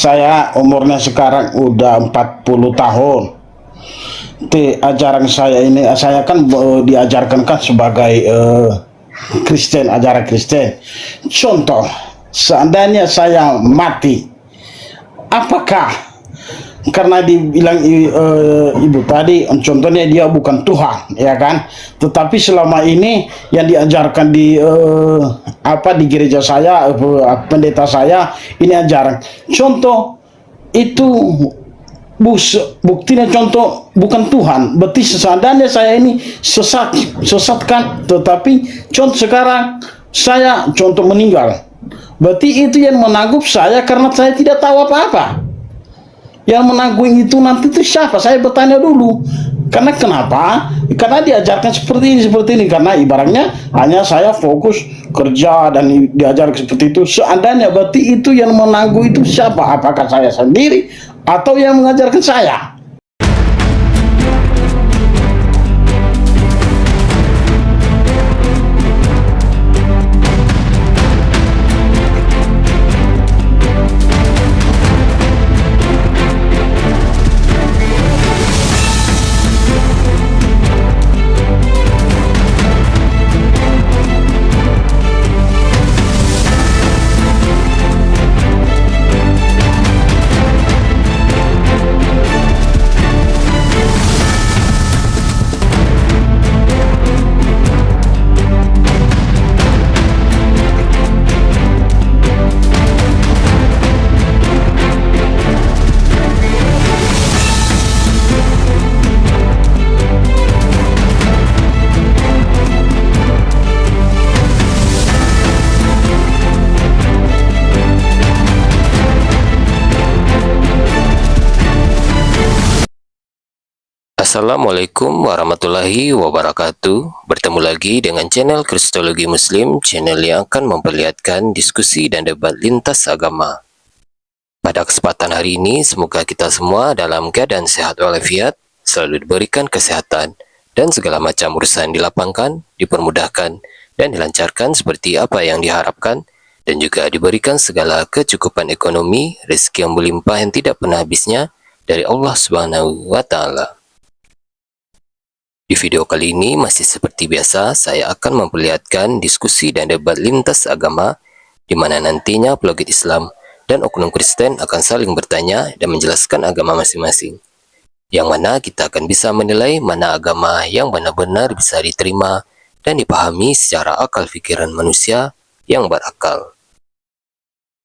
Saya umurnya sekarang udah 40 tahun. Ajaran saya ini, saya kan diajarkan kan sebagai Kristen, ajaran Kristen. Contoh, seandainya saya mati, apakah karena dibilang ibu tadi, contohnya dia bukan Tuhan, ya kan? Tetapi selama ini yang diajarkan di di gereja saya, pendeta saya ini ajaran. Contoh itu buktinya, contoh bukan Tuhan. Berarti seandainya saya ini sesatkan, tetapi contoh sekarang saya contoh meninggal. Berarti itu yang menanggup saya karena saya tidak tahu apa-apa. Yang menanggung itu nanti itu siapa? Saya bertanya dulu. Karena kenapa? Karena diajarkan seperti ini. Karena ibaratnya hanya saya fokus kerja dan diajarkan seperti itu. Seandainya berarti itu yang menanggung itu siapa? Apakah saya sendiri atau yang mengajarkan saya? Assalamualaikum warahmatullahi wabarakatuh. Bertemu lagi dengan channel Kristologi Muslim, channel yang akan memperlihatkan diskusi dan debat lintas agama. Pada kesempatan hari ini, semoga kita semua dalam keadaan sehat walafiat, selalu diberikan kesehatan, dan segala macam urusan dilapangkan, dipermudahkan, dan dilancarkan seperti apa yang diharapkan, dan juga diberikan segala kecukupan ekonomi, rezeki yang berlimpah yang tidak pernah habisnya dari Allah Subhanahu wa Ta'ala. Di video kali ini masih seperti biasa, saya akan memperlihatkan diskusi dan debat lintas agama, di mana nantinya apologet Islam dan oknum Kristen akan saling bertanya dan menjelaskan agama masing-masing. Yang mana kita akan bisa menilai mana agama yang benar-benar bisa diterima dan dipahami secara akal pikiran manusia yang berakal.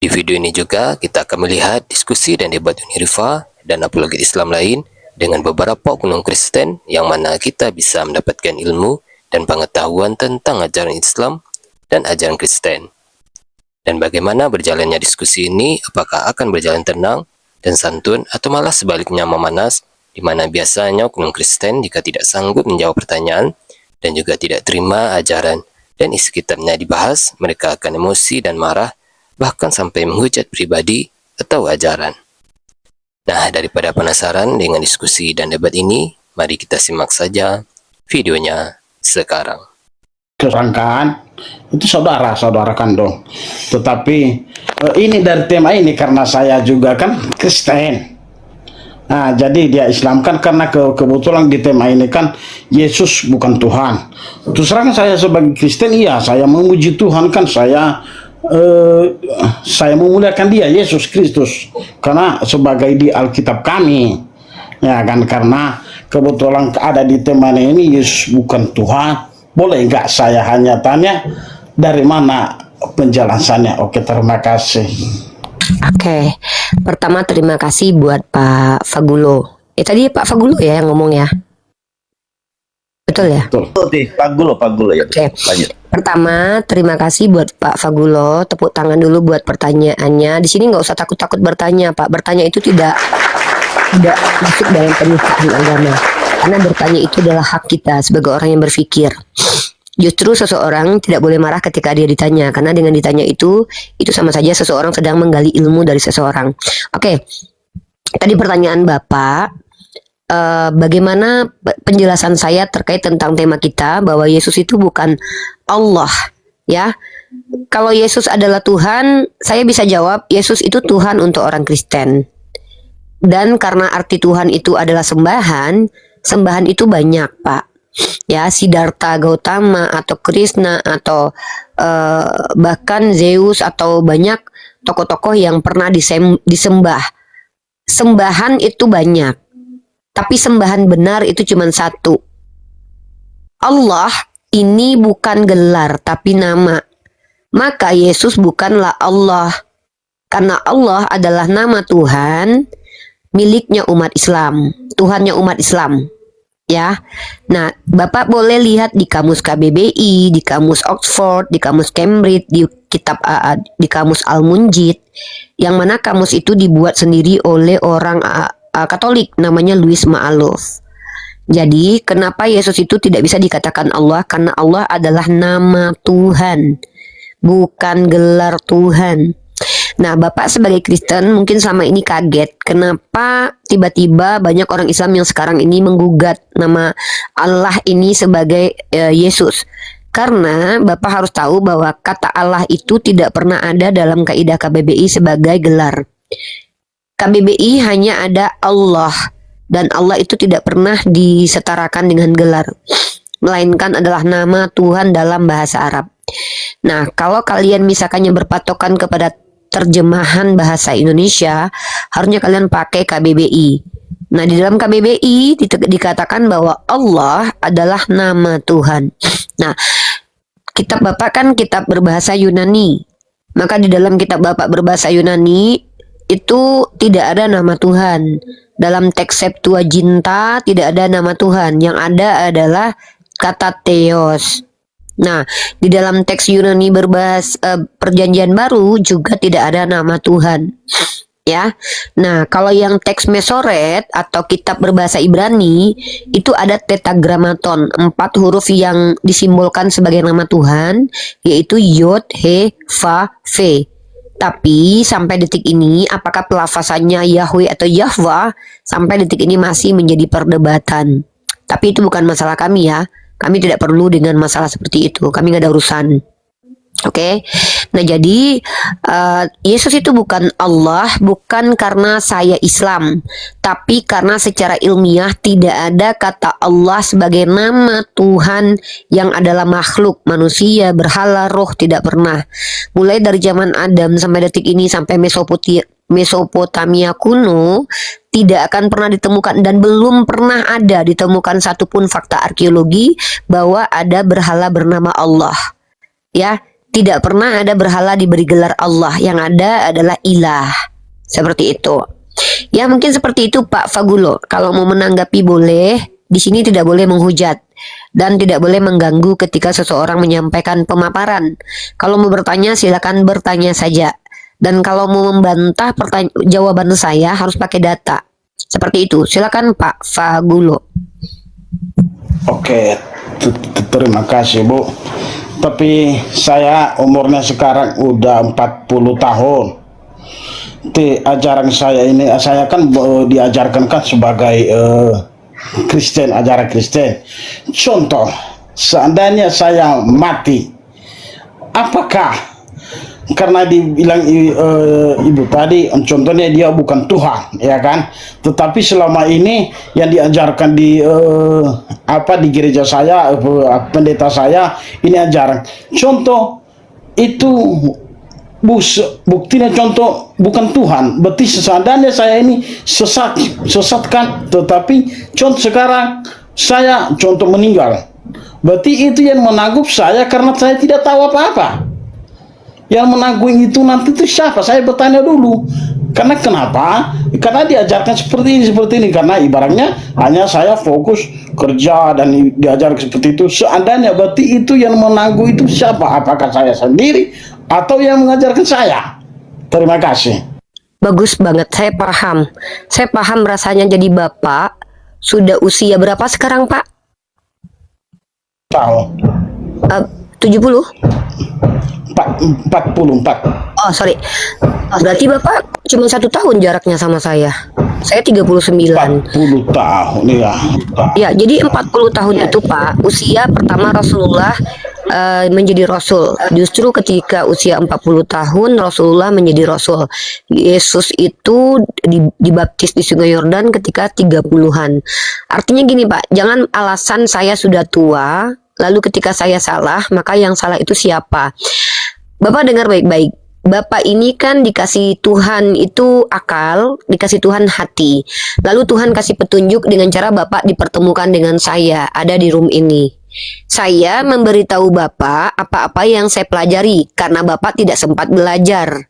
Di video ini juga kita akan melihat diskusi dan debat Unirifa dan apologet Islam lain dengan beberapa oknum Kristen yang mana kita bisa mendapatkan ilmu dan pengetahuan tentang ajaran Islam dan ajaran Kristen. Dan bagaimana berjalannya diskusi ini, apakah akan berjalan tenang dan santun atau malah sebaliknya memanas, di mana biasanya oknum Kristen jika tidak sanggup menjawab pertanyaan dan juga tidak terima ajaran dan isi kitabnya dibahas, mereka akan emosi dan marah, bahkan sampai menghujat pribadi atau ajaran. Nah, daripada penasaran dengan diskusi dan debat ini, mari kita simak saja videonya sekarang. Kesangkaan itu saudara kandung. Tetapi ini dari tema ini karena saya juga kan Kristen. Nah, jadi dia Islam kan karena kebetulan di tema ini kan Yesus bukan Tuhan. Terus terang saya sebagai Kristen, iya saya memuji Tuhan, kan saya memuliakan dia Yesus Kristus karena sebagai di Alkitab kami, ya kan, karena kebetulan ada di tema ini Yesus bukan Tuhan. Boleh nggak saya hanya tanya dari mana penjelasannya? Oke, terima kasih. Oke, pertama terima kasih buat Pak Fagulo. Tadi Pak Fagulo ya yang ngomong ya, betul ya? Betul. Pagulo ya. Oke. Lanjut. Pertama, terima kasih buat Pak Fagulo. Tepuk tangan dulu buat pertanyaannya. Di sini nggak usah takut-takut bertanya, Pak. Bertanya itu tidak masuk dalam penistaan agama. Karena bertanya itu adalah hak kita sebagai orang yang berpikir. Justru seseorang tidak boleh marah ketika dia ditanya, karena dengan ditanya itu sama saja seseorang sedang menggali ilmu dari seseorang. Oke. Tadi pertanyaan Bapak, bagaimana penjelasan saya terkait tentang tema kita bahwa Yesus itu bukan Allah, ya. kalau Yesus adalah Tuhan, saya bisa jawab Yesus itu Tuhan untuk orang Kristen. Dan karena arti Tuhan itu adalah sembahan, sembahan itu banyak, Pak. Ya, Siddhartha Gautama atau Krishna atau bahkan Zeus atau banyak tokoh-tokoh yang pernah disembah. Sembahan itu banyak, tapi sembahan benar itu cuma satu. Allah ini bukan gelar, tapi nama. Maka Yesus bukanlah Allah, karena Allah adalah nama Tuhan miliknya umat Islam, Tuhannya umat Islam. Ya, nah Bapak boleh lihat di kamus KBBI, di kamus Oxford, di kamus Cambridge, di kitab di kamus Al-Munjid, yang mana kamus itu dibuat sendiri oleh orang Katolik namanya Louis Maaluf. Jadi kenapa Yesus itu tidak bisa dikatakan Allah? Karena Allah adalah nama Tuhan, bukan gelar Tuhan. Nah, Bapak sebagai Kristen mungkin selama ini kaget kenapa tiba-tiba banyak orang Islam yang sekarang ini menggugat nama Allah ini sebagai Yesus. Karena Bapak harus tahu bahwa kata Allah itu tidak pernah ada dalam kaidah KBBI sebagai gelar. KBBI hanya ada Allah, dan Allah itu tidak pernah disetarakan dengan gelar, melainkan adalah nama Tuhan dalam bahasa Arab. Nah, kalau kalian misalkannya berpatokan kepada terjemahan bahasa Indonesia, harusnya kalian pakai KBBI. Nah, di dalam KBBI dikatakan bahwa Allah adalah nama Tuhan. Nah, kitab Bapak kan kitab berbahasa Yunani. Maka di dalam kitab Bapak berbahasa Yunani itu tidak ada nama Tuhan. Dalam teks Septuaginta tidak ada nama Tuhan. Yang ada adalah kata Theos. Nah, di dalam teks Yunani berbahasa Perjanjian Baru juga tidak ada nama Tuhan. Ya. Nah, kalau yang teks Mesoret atau kitab berbahasa Ibrani itu ada tetragrammaton, 4 huruf yang disimbolkan sebagai nama Tuhan, yaitu Yod, He, Fa, Ve. Tapi sampai detik ini apakah pelafasannya Yahweh atau Yahweh sampai detik ini masih menjadi perdebatan. Tapi itu bukan masalah kami ya. Kami tidak perlu dengan masalah seperti itu. Kami nggak ada urusan. Oke. Nah, jadi Yesus itu bukan Allah, bukan karena saya Islam, tapi karena secara ilmiah tidak ada kata Allah sebagai nama Tuhan yang adalah makhluk, manusia, berhala, roh, tidak pernah. Mulai dari zaman Adam sampai detik ini sampai Mesopotamia kuno tidak akan pernah ditemukan dan belum pernah ada ditemukan satupun fakta arkeologi bahwa ada berhala bernama Allah. Ya, tidak pernah ada berhala diberi gelar Allah. Yang ada adalah ilah. Seperti itu. Ya, mungkin seperti itu Pak Fagulo. Kalau mau menanggapi boleh. Di sini tidak boleh menghujat dan tidak boleh mengganggu ketika seseorang menyampaikan pemaparan. Kalau mau bertanya silakan bertanya saja. Dan kalau mau membantah jawaban saya harus pakai data. Seperti itu. Silakan Pak Fagulo. Oke, terima kasih Bu. Tapi saya umurnya sekarang udah 40 tahun. Ajaran saya ini, saya kan diajarkan kan sebagai Kristen, ajaran Kristen. Contoh, seandainya saya mati, apakah karena dibilang ibu tadi contohnya dia bukan Tuhan, ya kan, tetapi selama ini yang diajarkan di di gereja saya, pendeta saya ini ajaran contoh itu buktinya contoh bukan Tuhan. Berarti seandainya saya ini sesatkan, tetapi contoh sekarang saya contoh meninggal, berarti itu yang menanggup saya karena saya tidak tahu apa-apa. Yang menanggung itu nanti itu siapa? Saya bertanya dulu. Karena kenapa? Karena diajarkan seperti ini. Karena ibaratnya hanya saya fokus kerja dan diajarkan seperti itu. Seandainya berarti itu yang menanggung itu siapa? Apakah saya sendiri atau yang mengajarkan saya? Terima kasih. Bagus banget, saya paham. Saya paham rasanya jadi bapak. Sudah usia berapa sekarang Pak? Tahu. 70? 44. Oh, sorry. Berarti Bapak cuma 1 tahun jaraknya sama saya. Saya 39. 40 tahun ya. Ya, jadi 40 tahun itu Pak, usia pertama Rasulullah menjadi Rasul. Justru ketika usia 40 tahun Rasulullah menjadi Rasul. Yesus itu dibaptis di Sungai Yordan ketika 30-an. Artinya gini Pak, jangan alasan saya sudah tua, lalu ketika saya salah, maka yang salah itu siapa? Bapak dengar baik-baik. Bapak ini kan dikasih Tuhan itu akal, dikasih Tuhan hati. Lalu Tuhan kasih petunjuk dengan cara Bapak dipertemukan dengan saya, ada di room ini. Saya memberitahu Bapak apa-apa yang saya pelajari, karena Bapak tidak sempat belajar.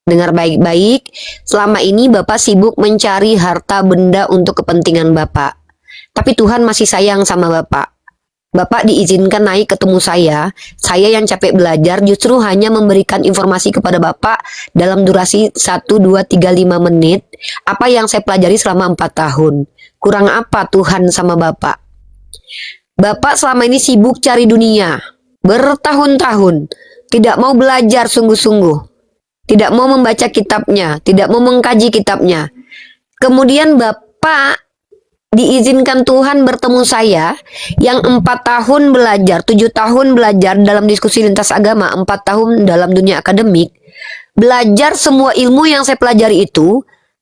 Dengar baik-baik, selama ini Bapak sibuk mencari harta benda untuk kepentingan Bapak. Tapi Tuhan masih sayang sama Bapak. Bapak diizinkan naik ketemu saya yang capek belajar justru hanya memberikan informasi kepada Bapak dalam durasi 1, 2, 3, 5 menit, apa yang saya pelajari selama 4 tahun. Kurang apa Tuhan sama Bapak? Bapak selama ini sibuk cari dunia, bertahun-tahun, tidak mau belajar sungguh-sungguh, tidak mau membaca kitabnya, tidak mau mengkaji kitabnya. Kemudian Bapak diizinkan Tuhan bertemu saya yang 4 tahun belajar, 7 tahun belajar dalam diskusi lintas agama, 4 tahun dalam dunia akademik. Belajar semua ilmu yang saya pelajari itu,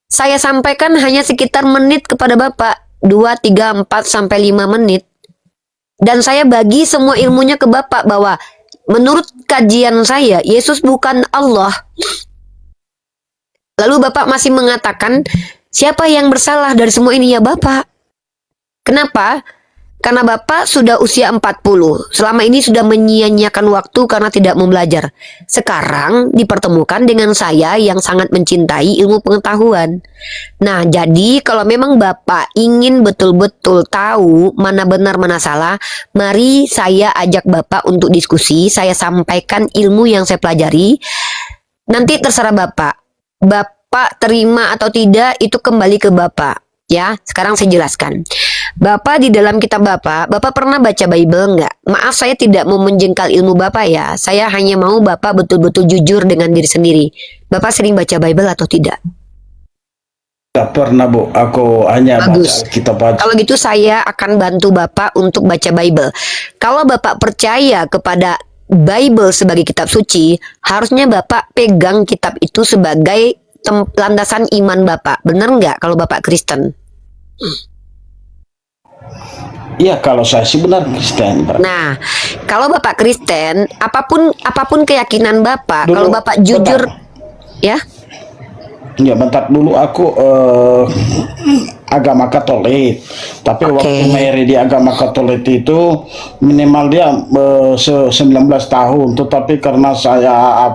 saya sampaikan hanya sekitar menit kepada Bapak, 2, 3, 4, sampai 5 menit. Dan saya bagi semua ilmunya ke Bapak bahwa menurut kajian saya, Yesus bukan Allah. Lalu Bapak masih mengatakan, siapa yang bersalah dari semua ini ya Bapak? Kenapa? Karena Bapak sudah usia 40. Selama ini sudah menyia-nyiakan waktu karena tidak mau belajar. Sekarang dipertemukan dengan saya yang sangat mencintai ilmu pengetahuan. Nah, jadi kalau memang Bapak ingin betul-betul tahu mana benar mana salah, mari saya ajak Bapak untuk diskusi. Saya sampaikan ilmu yang saya pelajari. Nanti terserah Bapak. Bapak terima atau tidak itu kembali ke Bapak. Ya, sekarang saya jelaskan. Bapak di dalam kitab Bapak pernah baca Bible enggak? Maaf saya tidak mau menjengkal ilmu Bapak ya. Saya hanya mau Bapak betul-betul jujur dengan diri sendiri. Bapak sering baca Bible atau tidak? Tidak pernah Bu, aku hanya Bagus. baca kitab aja. Kalau gitu saya akan bantu Bapak untuk baca Bible. Kalau Bapak percaya kepada Bible sebagai kitab suci, harusnya Bapak pegang kitab itu sebagai landasan iman Bapak. Benar nggak kalau Bapak Kristen? Iya, kalau saya sih benar Kristen. Nah, kalau Bapak Kristen, apapun keyakinan Bapak, Dulu, kalau Bapak jujur, ya, ya bentar dulu aku agama Katolik. Tapi waktu Mary di agama Katolik itu minimal dia 19 tahun. Tetapi karena saya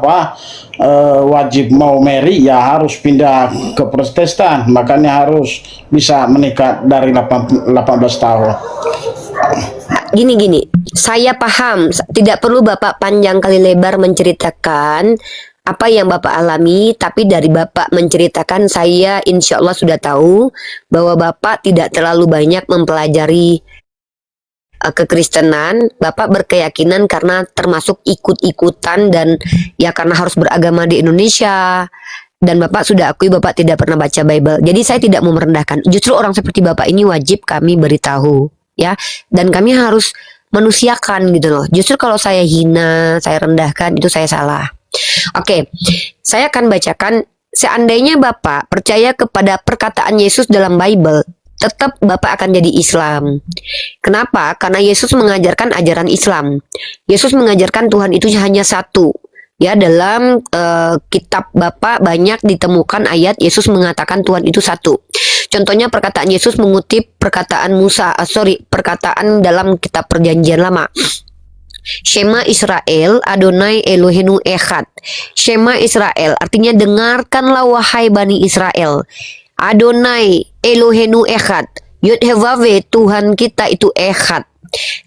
wajib mau Mary ya harus pindah ke Protestan. Makanya harus bisa menikah dari 18 tahun. Gini, saya paham, tidak perlu Bapak panjang kali lebar menceritakan apa yang Bapak alami, tapi dari Bapak menceritakan saya insya Allah sudah tahu bahwa Bapak tidak terlalu banyak mempelajari kekristenan. Bapak berkeyakinan karena termasuk ikut-ikutan dan ya karena harus beragama di Indonesia. Dan Bapak sudah akui Bapak tidak pernah baca Bible. Jadi saya tidak mau merendahkan. Justru orang seperti Bapak ini wajib kami beritahu, ya. Dan kami harus manusiakan gitu loh. Justru kalau saya hina, saya rendahkan, itu saya salah. Oke, saya akan bacakan. Seandainya Bapak percaya kepada perkataan Yesus dalam Bible, tetap Bapak akan jadi Islam. Kenapa? Karena Yesus mengajarkan ajaran Islam. Yesus mengajarkan Tuhan itu hanya satu. Ya, dalam kitab Bapak banyak ditemukan ayat Yesus mengatakan Tuhan itu satu. Contohnya perkataan Yesus mengutip perkataan perkataan dalam kitab Perjanjian Lama. Shema Israel, Adonai Elohenu Echad. Shema Israel artinya dengarkanlah wahai Bani Israel. Adonai Elohenu Echad. Yud-Heh-Vaveh, Tuhan kita itu Echad.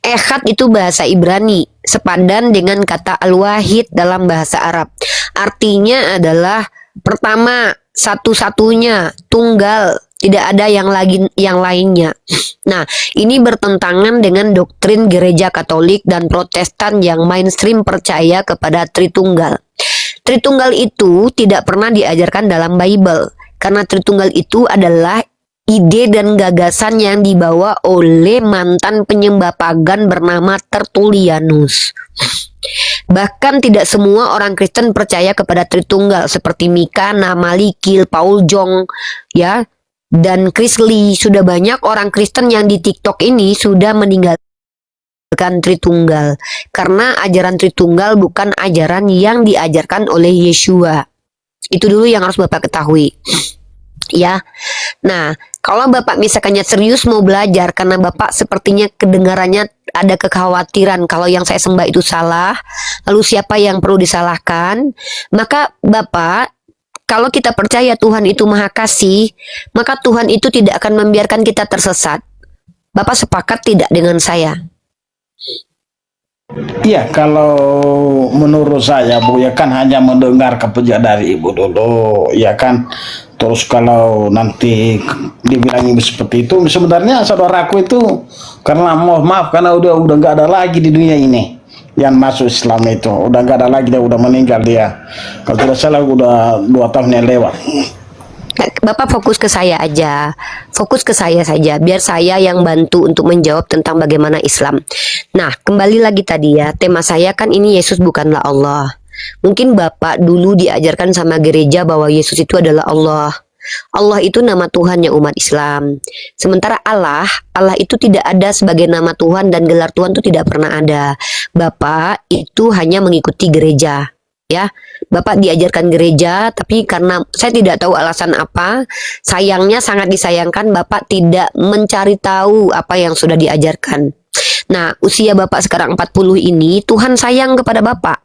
Echad itu bahasa Ibrani, sepadan dengan kata Al-Wahid dalam bahasa Arab. Artinya adalah pertama, satu-satunya, tunggal, Tidak ada yang lainnya. Nah, ini bertentangan dengan doktrin gereja Katolik dan Protestan yang mainstream percaya kepada Tritunggal. Tritunggal itu tidak pernah diajarkan dalam Bible, karena Tritunggal itu adalah ide dan gagasan yang dibawa oleh mantan penyembah pagan bernama Tertullianus. Bahkan tidak semua orang Kristen percaya kepada Tritunggal seperti Mikana, Malikil, Paul Jong, ya, dan Chris Lee. Sudah banyak orang Kristen yang di TikTok ini sudah meninggalkan Tritunggal karena ajaran Tritunggal bukan ajaran yang diajarkan oleh Yeshua. Itu dulu yang harus Bapak ketahui. Ya. Nah, kalau Bapak misalkannya serius mau belajar karena Bapak sepertinya kedengarannya ada kekhawatiran kalau yang saya sembah itu salah, lalu siapa yang perlu disalahkan, maka Bapak, kalau kita percaya Tuhan itu Maha Kasih, maka Tuhan itu tidak akan membiarkan kita tersesat. Bapak sepakat tidak dengan saya? Iya, kalau menurut saya Bu ya kan hanya mendengar kepujian dari Ibu dulu, ya kan. Terus kalau nanti dibilang Ibu seperti itu, sebenarnya saudaraku itu karena maaf karena udah nggak ada lagi di dunia ini yang masuk Islam itu, udah nggak ada lagi, dia udah meninggal dia. Kalau tidak salah udah 2 tahun yang lewat. Bapak fokus ke saya aja, fokus ke saya saja, biar saya yang bantu untuk menjawab tentang bagaimana Islam. Nah, kembali lagi tadi ya, tema saya kan ini Yesus bukanlah Allah. Mungkin Bapak dulu diajarkan sama gereja bahwa Yesus itu adalah Allah. Allah itu nama Tuhannya umat Islam. Sementara Allah itu tidak ada sebagai nama Tuhan dan gelar Tuhan itu tidak pernah ada. Bapak itu hanya mengikuti gereja. Ya, Bapak diajarkan gereja, tapi karena saya tidak tahu alasan apa, sayangnya sangat disayangkan Bapak tidak mencari tahu apa yang sudah diajarkan. Nah, usia Bapak sekarang 40 ini, Tuhan sayang kepada Bapak.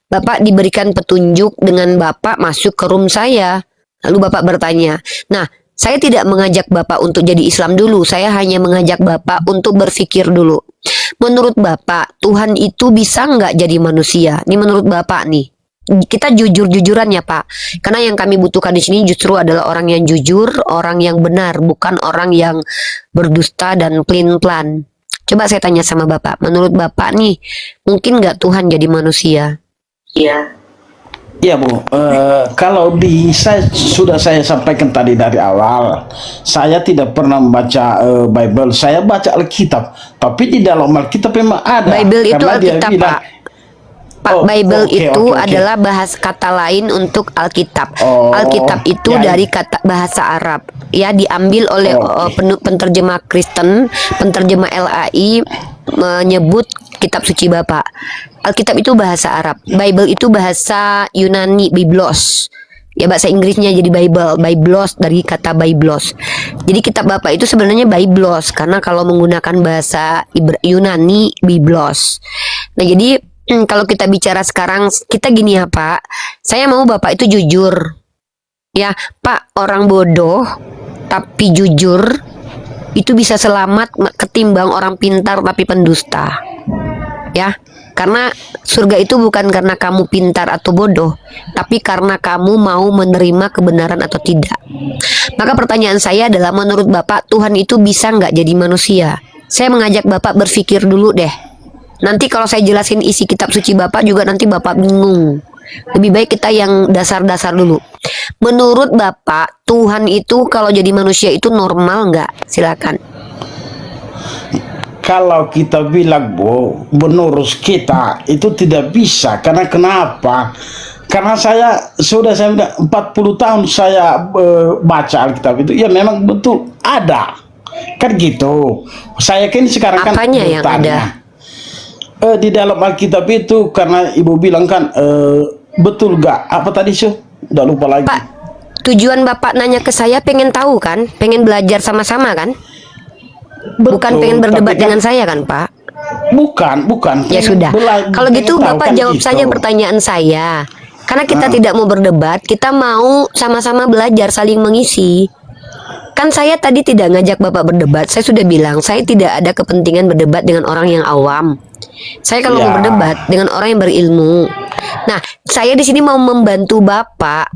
Bapak diberikan petunjuk dengan Bapak masuk ke room saya. Lalu Bapak bertanya, nah, saya tidak mengajak Bapak untuk jadi Islam dulu, saya hanya mengajak Bapak untuk berpikir dulu. Menurut Bapak, Tuhan itu bisa nggak jadi manusia? Ini menurut Bapak nih. Kita jujur-jujuran ya Pak, karena yang kami butuhkan di sini justru adalah orang yang jujur, orang yang benar, bukan orang yang berdusta dan pelin-pelan. Coba saya tanya sama Bapak, menurut Bapak nih, mungkin nggak Tuhan jadi manusia? Iya. Iya Bu, kalau sudah saya sampaikan tadi dari awal, saya tidak pernah membaca Bible, saya baca Alkitab, tapi di dalam Alkitab memang ada. Bible itu karena dia Alkitab bilang, Pak. Pak, Bible oke. adalah kata lain untuk Alkitab. Oh, Alkitab itu ya. dari kata bahasa Arab, ya diambil oleh penterjemah Kristen, penterjemah LAI menyebut kitab suci Bapak. Alkitab itu bahasa Arab, Bible itu bahasa Yunani, Biblos. Ya bahasa Inggrisnya jadi Bible, Biblos dari kata Biblos. Jadi kitab Bapak itu sebenarnya Biblos karena kalau menggunakan bahasa Yunani Biblos. Nah, jadi kalau kita bicara sekarang, kita gini ya Pak, saya mau Bapak itu jujur. Ya Pak, orang bodoh tapi jujur itu bisa selamat ketimbang orang pintar tapi pendusta. Ya, karena surga itu bukan karena kamu pintar atau bodoh, tapi karena kamu mau menerima kebenaran atau tidak. Maka pertanyaan saya adalah, menurut Bapak, Tuhan itu bisa nggak jadi manusia? Saya mengajak Bapak berpikir dulu deh. Nanti kalau saya jelasin isi kitab suci Bapak juga nanti Bapak bingung. Lebih baik kita yang dasar-dasar dulu. Menurut Bapak, Tuhan itu kalau jadi manusia itu normal nggak? Silakan. Kalau kita bilang Bu, menurut kita itu tidak bisa. Karena kenapa? Karena saya bilang 40 tahun saya baca Alkitab itu, ya memang betul ada. Kan gitu. Saya kan sekarang kan apanya yang ada? Di dalam Alkitab itu, karena Ibu bilang kan betul gak? Apa tadi sih? Udah lupa lagi. Pak, tujuan Bapak nanya ke saya pengen tahu kan? Pengen belajar sama-sama kan? Bukan pengen berdebat kan, dengan saya kan Pak? Bukan. Ya sudah. Kalau gitu Bapak kan jawab gitu saja pertanyaan saya. Karena kita tidak mau berdebat, kita mau sama-sama belajar, saling mengisi. Kan saya tadi tidak ngajak Bapak berdebat. Saya sudah bilang, saya tidak ada kepentingan berdebat dengan orang yang awam. Saya kalau mau berdebat dengan orang yang berilmu. Nah, saya di sini mau membantu Bapak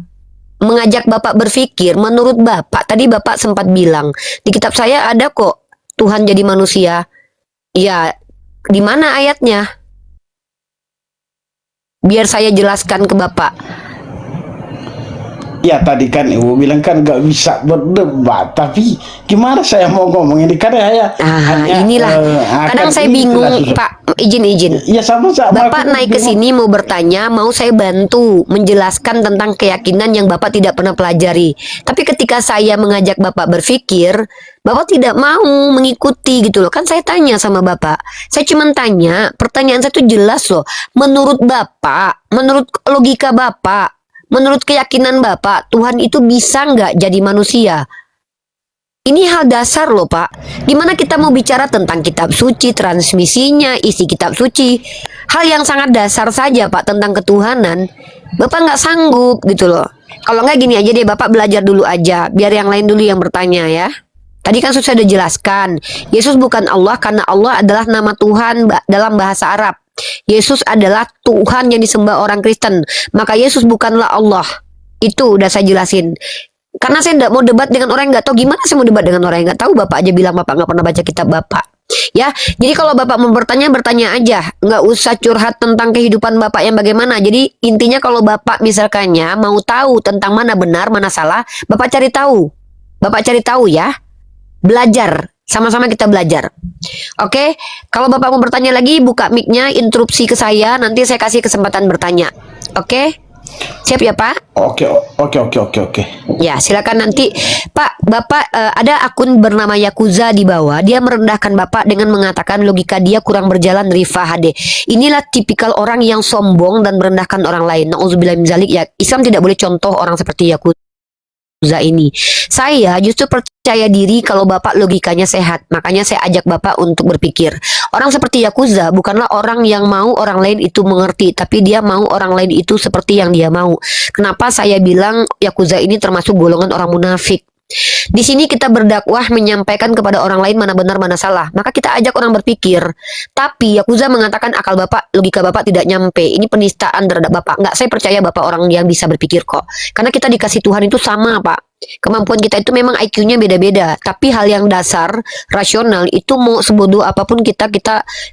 mengajak Bapak berpikir, menurut Bapak, tadi Bapak sempat bilang, di kitab saya ada kok Tuhan jadi manusia. Ya, di mana ayatnya? Biar saya jelaskan ke Bapak. Ya tadi kan ibu bilang kan nggak bisa berdebat, tapi gimana saya mau ngomong ini kan ya Inilah. Kadang saya bingung, Pak. Izin. Ya sama-sama. Bapak naik ke sini mau bertanya, mau saya bantu menjelaskan tentang keyakinan yang Bapak tidak pernah pelajari. Tapi ketika saya mengajak Bapak berpikir, Bapak tidak mau mengikuti gitu loh. Kan saya tanya sama Bapak. Saya cuma tanya, pertanyaan saya itu jelas loh. Menurut Bapak, menurut logika Bapak, menurut keyakinan Bapak, Tuhan itu bisa nggak jadi manusia? Ini hal dasar loh Pak. Gimana kita mau bicara tentang kitab suci, transmisinya, isi kitab suci. Hal yang sangat dasar saja Pak tentang ketuhanan. Bapak nggak sanggup gitu loh. Kalau nggak gini aja deh, Bapak belajar dulu aja. Biar yang lain dulu yang bertanya ya. Tadi kan sudah dijelaskan. Yesus bukan Allah karena Allah adalah nama Tuhan dalam bahasa Arab. Yesus adalah Tuhan yang disembah orang Kristen. Maka Yesus bukanlah Allah. Itu udah saya jelasin. Karena saya tidak mau debat dengan orang yang nggak tahu. Gimana saya mau debat dengan orang yang nggak tahu? Bapak aja bilang Bapak nggak pernah baca kitab Bapak. Ya, jadi kalau Bapak mau bertanya, bertanya aja. Nggak usah curhat tentang kehidupan Bapak yang bagaimana. Jadi intinya kalau Bapak misalkannya mau tahu tentang mana benar, mana salah, Bapak cari tahu. Bapak cari tahu ya. Belajar. Sama-sama kita belajar. Oke, kalau Bapak mau bertanya lagi, buka mic-nya, interupsi ke saya, nanti saya kasih kesempatan bertanya. Oke? Siap ya, Pak? Oke. Ya, silakan nanti. Pak, Bapak ada akun bernama Yakuza di bawah. Dia merendahkan Bapak dengan mengatakan logika dia kurang berjalan Rifa HD. Inilah tipikal orang yang sombong dan merendahkan orang lain. Nauzubillah min zalik. Ya, Islam tidak boleh contoh orang seperti Yakuza ini. Saya justru percaya diri kalau Bapak logikanya sehat. Makanya saya ajak Bapak untuk berpikir. Orang seperti Yakuza bukanlah orang yang mau orang lain itu mengerti, tapi dia mau orang lain itu seperti yang dia mau. Kenapa saya bilang Yakuza ini termasuk golongan orang munafik? Di sini kita berdakwah menyampaikan kepada orang lain mana benar mana salah. Maka kita ajak orang berpikir. Tapi Yakuza mengatakan akal Bapak, logika Bapak tidak nyampe. Ini penistaan terhadap Bapak. Enggak, saya percaya Bapak orang yang bisa berpikir kok. Karena kita dikasih Tuhan itu sama Pak. Kemampuan kita itu memang IQ-nya beda-beda. Tapi hal yang dasar, rasional itu mau sebodoh apapun kita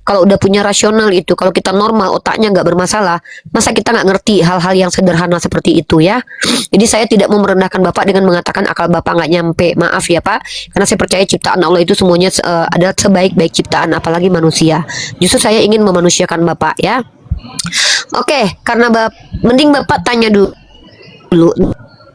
kalau udah punya rasional itu, kalau kita normal, otaknya nggak bermasalah, masa kita nggak ngerti hal-hal yang sederhana seperti itu ya. Jadi saya tidak mau merendahkan Bapak dengan mengatakan akal Bapak nggak nyampe. Maaf ya Pak, karena saya percaya ciptaan Allah itu semuanya adalah sebaik-baik ciptaan, apalagi manusia. Justru saya ingin memanusiakan Bapak ya. Oke, karena mending Bapak tanya dulu.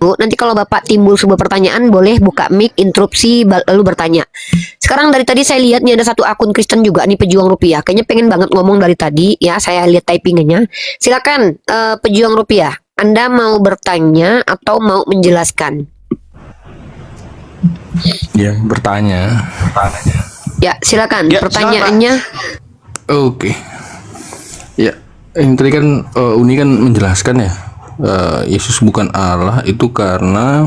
Nanti kalau Bapak timbul sebuah pertanyaan, boleh buka mic, interupsi, lalu bertanya. Sekarang dari tadi saya lihat nih ada satu akun Kristen juga nih, Pejuang Rupiah. Kayaknya pengen banget ngomong dari tadi ya, saya lihat typingannya. Silakan Pejuang Rupiah, Anda mau bertanya atau mau menjelaskan? Ya, bertanya. Ya, silakan Ya, pertanyaannya. Oke. Ya, ini tadi kan Uni kan menjelaskan ya, Yesus bukan Allah itu karena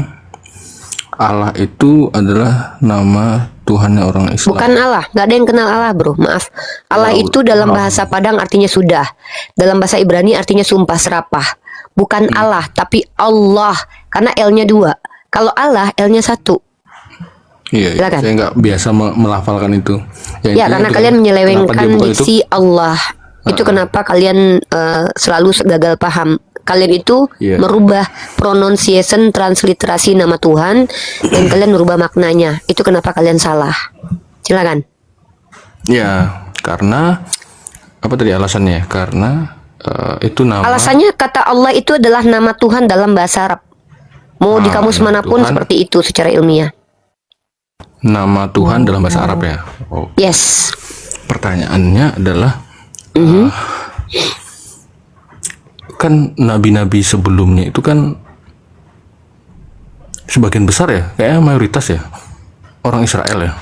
Allah itu adalah nama Tuhannya orang Islam. Bukan Allah, nggak ada yang kenal Allah bro, maaf. Allah itu dalam bahasa Padang artinya sudah, dalam bahasa Ibrani artinya sumpah serapah. Bukan Allah, tapi Allah, karena L-nya 2. Kalau Allah, L-nya 1. Iya, Silakan. saya nggak biasa melafalkan itu. Ya, karena itu kalian kan, menyelewengkan kenapa dia bukan diksi Allah. Itu kenapa kalian selalu gagal paham. Kalian itu merubah pronunciation, transliterasi nama Tuhan, dan kalian merubah maknanya. Itu kenapa kalian salah. Silakan. Ya, karena apa tadi alasannya? Karena itu nama. Alasannya kata Allah itu adalah nama Tuhan dalam bahasa Arab. Mau di kamus manapun Tuhan, seperti itu secara ilmiah. Nama Tuhan dalam bahasa Arab ya. Oh. Yes. Pertanyaannya adalah kan nabi-nabi sebelumnya itu kan sebagian besar ya, kayaknya mayoritas ya orang Israel ya.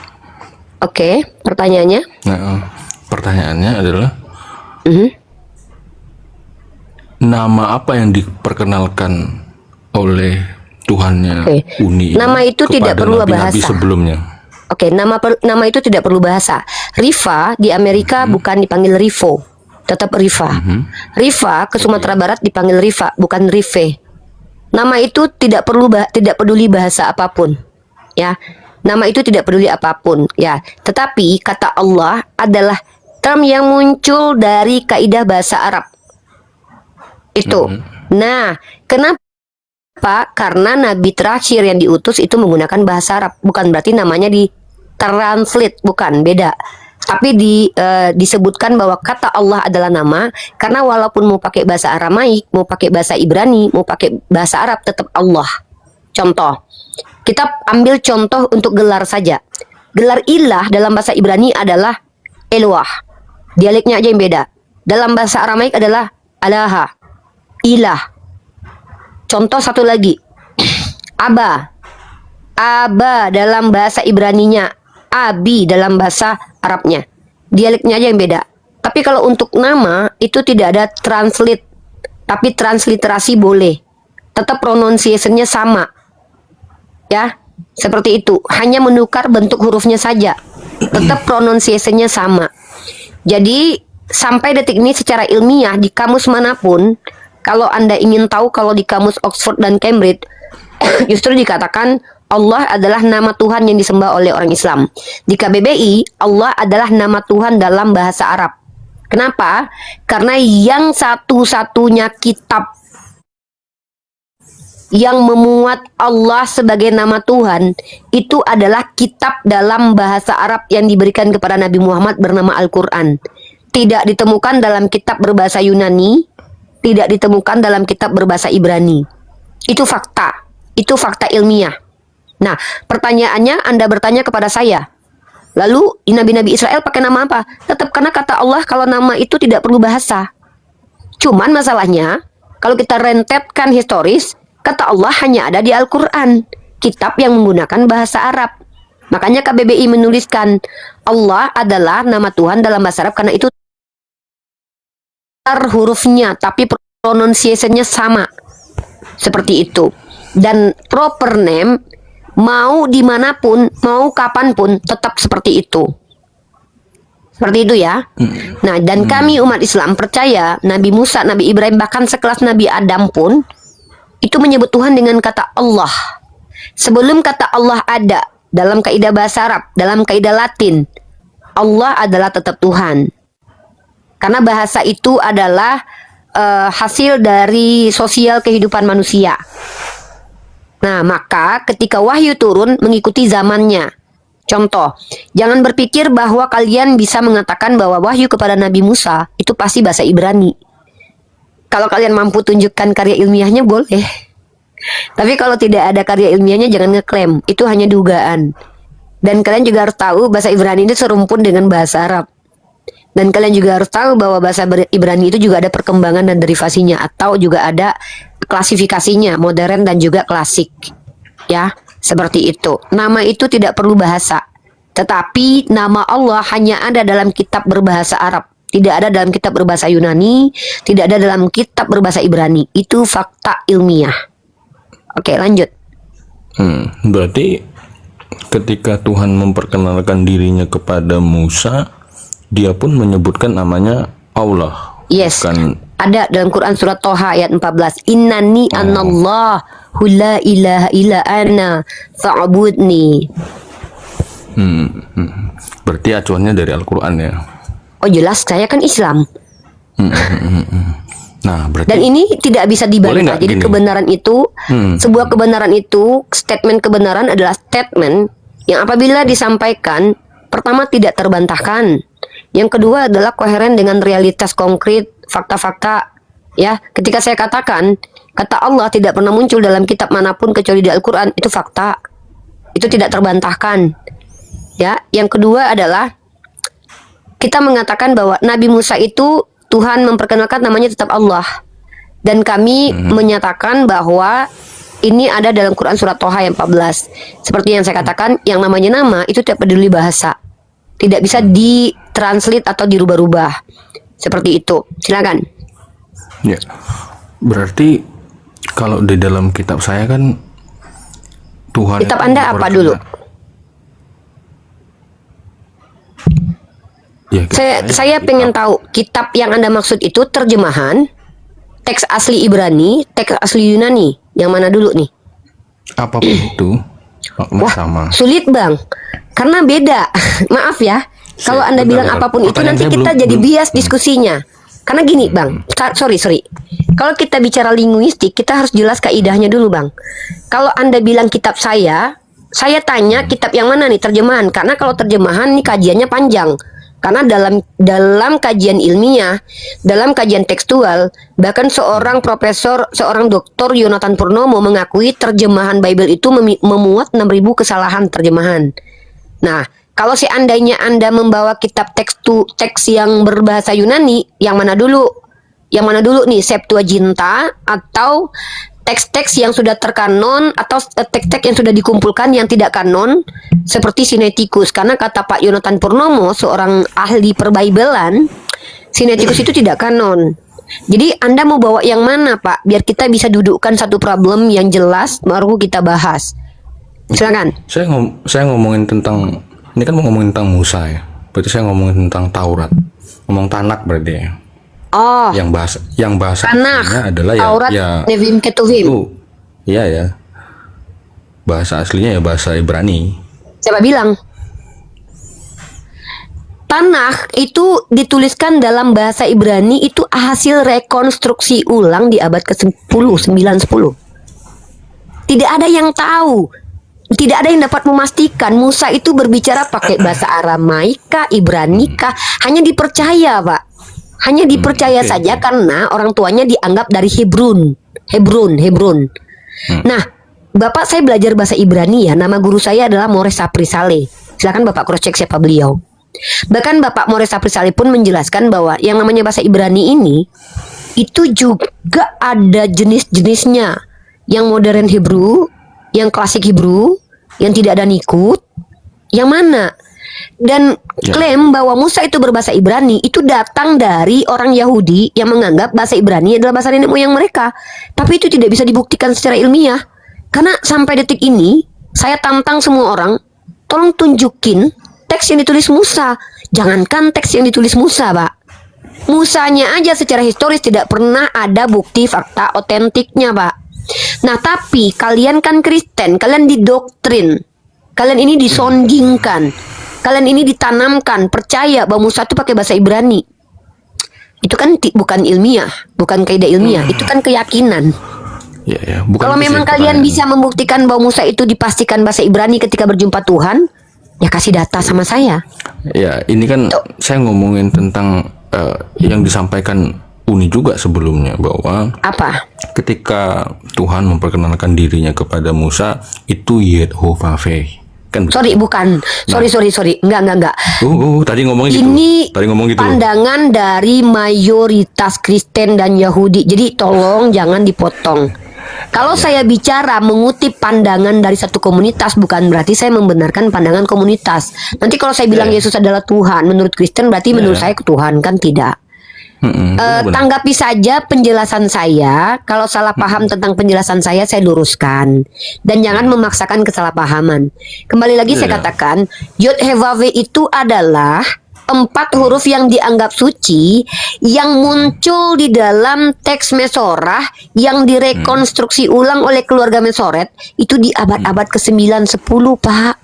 Oke, pertanyaannya? Nah, pertanyaannya adalah nama apa yang diperkenalkan oleh Tuhannya Uni Nama itu tidak perlu nabi-nabi bahasa. sebelumnya. Oke, nama itu tidak perlu bahasa. Rifa di Amerika bukan dipanggil Rivo, tetap Rifa. Rifa ke Sumatera Barat dipanggil Rifa, bukan Rive. Nama itu tidak tidak peduli bahasa apapun. Ya. Nama itu tidak peduli apapun, ya. Tetapi kata Allah adalah term yang muncul dari kaidah bahasa Arab. Itu. Nah, kenapa? Karena nabi terakhir yang diutus itu menggunakan bahasa Arab. Bukan berarti namanya ditranslate, bukan, beda. Tapi disebutkan bahwa kata Allah adalah nama, karena walaupun mau pakai bahasa Aramaik, mau pakai bahasa Ibrani, mau pakai bahasa Arab, tetap Allah. Contoh, kita ambil contoh untuk gelar saja. Gelar ilah dalam bahasa Ibrani adalah Eloah. Dialeknya aja yang beda. Dalam bahasa Aramaik adalah Alaha, ilah. Contoh satu lagi, Aba. Aba dalam bahasa Ibraninya, Abi dalam bahasa Arabnya. Dialeknya aja yang beda. Tapi kalau untuk nama itu tidak ada translate, tapi transliterasi boleh. Tetap pronunciation-nya sama. Ya, seperti itu. Hanya menukar bentuk hurufnya saja. Tetap pronunciation-nya sama. Jadi sampai detik ini secara ilmiah di kamus manapun, kalau Anda ingin tahu, kalau di kamus Oxford dan Cambridge justru dikatakan Allah adalah nama Tuhan yang disembah oleh orang Islam. Di KBBI, Allah adalah nama Tuhan dalam bahasa Arab. Kenapa? Karena yang satu-satunya kitab yang memuat Allah sebagai nama Tuhan itu adalah kitab dalam bahasa Arab yang diberikan kepada Nabi Muhammad bernama Al-Quran. Tidak ditemukan dalam kitab berbahasa Yunani, tidak ditemukan dalam kitab berbahasa Ibrani. Itu fakta. Itu fakta ilmiah. Nah, pertanyaannya Anda bertanya kepada saya, lalu Nabi-Nabi Israel pakai nama apa? Tetap karena kata Allah kalau nama itu tidak perlu bahasa. Cuman masalahnya, kalau kita rentetkan historis, kata Allah hanya ada di Al-Quran, kitab yang menggunakan bahasa Arab. Makanya KBBI menuliskan, Allah adalah nama Tuhan dalam bahasa Arab karena itu hurufnya, tapi pronunciation-nya sama. Seperti itu. Dan proper name, mau dimanapun, mau kapanpun, tetap seperti itu. Seperti itu ya. Nah, dan kami umat Islam percaya Nabi Musa, Nabi Ibrahim, bahkan sekelas Nabi Adam pun itu menyebut Tuhan dengan kata Allah. Sebelum kata Allah ada dalam kaidah bahasa Arab, dalam kaidah Latin, Allah adalah tetap Tuhan. Karena bahasa itu adalah hasil dari sosial kehidupan manusia. Nah, maka ketika wahyu turun mengikuti zamannya. Contoh, jangan berpikir bahwa kalian bisa mengatakan bahwa wahyu kepada Nabi Musa itu pasti bahasa Ibrani. Kalau kalian mampu tunjukkan karya ilmiahnya boleh. Tapi kalau tidak ada karya ilmiahnya jangan ngeklaim. Itu hanya dugaan. Dan kalian juga harus tahu bahasa Ibrani itu serumpun dengan bahasa Arab. Dan kalian juga harus tahu bahwa bahasa Ibrani itu juga ada perkembangan dan derivasinya. Atau juga ada klasifikasinya, modern dan juga klasik. Ya, seperti itu. Nama itu tidak perlu bahasa. Tetapi nama Allah hanya ada dalam kitab berbahasa Arab. Tidak ada dalam kitab berbahasa Yunani. Tidak ada dalam kitab berbahasa Ibrani. Itu fakta ilmiah. Oke, lanjut. Berarti ketika Tuhan memperkenalkan dirinya kepada Musa, dia pun menyebutkan namanya Allah. Yes. Bukan... Ada dalam Quran surat Toha ayat 14. Innani anallahu la ilaha illa ana fa'budni. Berarti acuannya dari Al-Quran ya. Oh jelas, saya kan Islam. Nah, berarti dan ini tidak bisa dibantah. Jadi gini, kebenaran itu, sebuah kebenaran itu, statement kebenaran adalah statement yang apabila disampaikan, pertama tidak terbantahkan. Yang kedua adalah koheren dengan realitas konkret, fakta-fakta. Ya, ketika saya katakan kata Allah tidak pernah muncul dalam kitab manapun kecuali di Al-Quran, itu fakta. Itu tidak terbantahkan. Ya, yang kedua adalah kita mengatakan bahwa Nabi Musa itu Tuhan memperkenalkan namanya tetap Allah. Dan kami menyatakan bahwa ini ada dalam Quran surat Toha yang 14. Seperti yang saya katakan, yang namanya nama itu tidak peduli bahasa. Tidak bisa ditranslate atau dirubah-rubah. Seperti itu. Silakan. Ya. Berarti kalau di dalam kitab saya kan Tuhan. Kitab Anda apa dulu? Ya, saya pengen tahu kitab yang Anda maksud itu terjemahan teks asli Ibrani, teks asli Yunani, yang mana dulu nih? Apapun itu makna sama. Sulit bang, karena beda. Maaf ya, kalau Anda bilang bentar. apapun itu Pertanyaan nanti saya kita belum- jadi belum- bias diskusinya. Karena gini bang, sorry. Kalau kita bicara linguistik, kita harus jelas kaidahnya dulu bang. Kalau Anda bilang kitab saya tanya kitab yang mana nih terjemahan? Karena kalau terjemahan nih kajiannya panjang. Karena dalam kajian ilmiah, dalam kajian tekstual, bahkan seorang profesor, seorang doktor Yonatan Purnomo mengakui terjemahan Bible itu memuat 6.000 kesalahan terjemahan. Nah, kalau seandainya Anda membawa kitab teks yang berbahasa Yunani, yang mana dulu? Yang mana dulu nih, Septuaginta atau teks-teks yang sudah terkanon atau teks-teks yang sudah dikumpulkan yang tidak kanon seperti Sinaiticus, karena kata Pak Yonatan Purnomo, seorang ahli perbaibelan, Sinaiticus itu tidak kanon. Jadi Anda mau bawa yang mana Pak, biar kita bisa dudukkan satu problem yang jelas baru kita bahas. Silakan. Saya ngomongin tentang, ini kan mau ngomongin tentang Musa ya. Berarti saya ngomongin tentang Taurat. Ngomong Tanak berarti ya. Oh, Yang bahasa Tanakh, aslinya adalah Taurat, ya Nevim, Ketuvim. itu. Iya ya. Bahasa aslinya ya bahasa Ibrani. Siapa bilang? Tanakh itu dituliskan dalam bahasa Ibrani, itu hasil rekonstruksi ulang di abad ke-10, 9, 10. Tidak ada yang tahu. Tidak ada yang dapat memastikan Musa itu berbicara pakai bahasa Aramaika, Ibranika, hanya dipercaya, Pak. Hanya dipercaya saja karena orang tuanya dianggap dari Hebron. Nah, Bapak, saya belajar bahasa Ibrani ya. Nama guru saya adalah Mores Saprisale. Silakan Bapak cross check siapa beliau. Bahkan Bapak Mores Saprisale pun menjelaskan bahwa yang namanya bahasa Ibrani ini itu juga ada jenis-jenisnya. Yang modern Hebrew, yang klasik Hebrew, yang tidak ada nikut, yang mana? Dan klaim bahwa Musa itu berbahasa Ibrani itu datang dari orang Yahudi yang menganggap bahasa Ibrani adalah bahasa nenek moyang mereka. Tapi itu tidak bisa dibuktikan secara ilmiah. Karena sampai detik ini saya tantang semua orang, tolong tunjukin teks yang ditulis Musa. Jangankan teks yang ditulis Musa, Pak. Musanya aja secara historis tidak pernah ada bukti fakta otentiknya, Pak. Nah, tapi kalian kan Kristen, kalian didoktrin, kalian ini disondingkan, kalian ini ditanamkan percaya bahwa Musa itu pakai bahasa Ibrani. Itu kan bukan ilmiah, bukan kaidah ilmiah, itu kan keyakinan. Ya, bukan Kalau itu sih memang kalian pertanyaan. bisa membuktikan bahwa Musa itu dipastikan bahasa Ibrani ketika berjumpa Tuhan, ya kasih data sama saya. Ya, ini kan saya ngomongin tentang yang disampaikan Uni juga sebelumnya, bahwa Apa? ketika Tuhan memperkenalkan dirinya kepada Musa itu Yehovave kan. Sorry, bukan. Sorry. Enggak. Tadi ngomongin gitu. Ini Tadi ngomong gitu. pandangan dari mayoritas Kristen dan Yahudi. Jadi tolong jangan dipotong. Kalau saya bicara mengutip pandangan dari satu komunitas, bukan berarti saya membenarkan pandangan komunitas. Nanti kalau saya bilang Yesus adalah Tuhan, menurut Kristen berarti menurut saya Tuhan, kan tidak. Benar. Tanggapi saja penjelasan saya. Kalau salah paham tentang penjelasan saya luruskan. Dan jangan memaksakan kesalahpahaman. Kembali lagi saya katakan, Yod Hevave itu adalah 4 huruf yang dianggap suci yang muncul di dalam teks Mesorah yang direkonstruksi ulang oleh keluarga Mesoret itu di abad-abad ke-9, 10, Pak.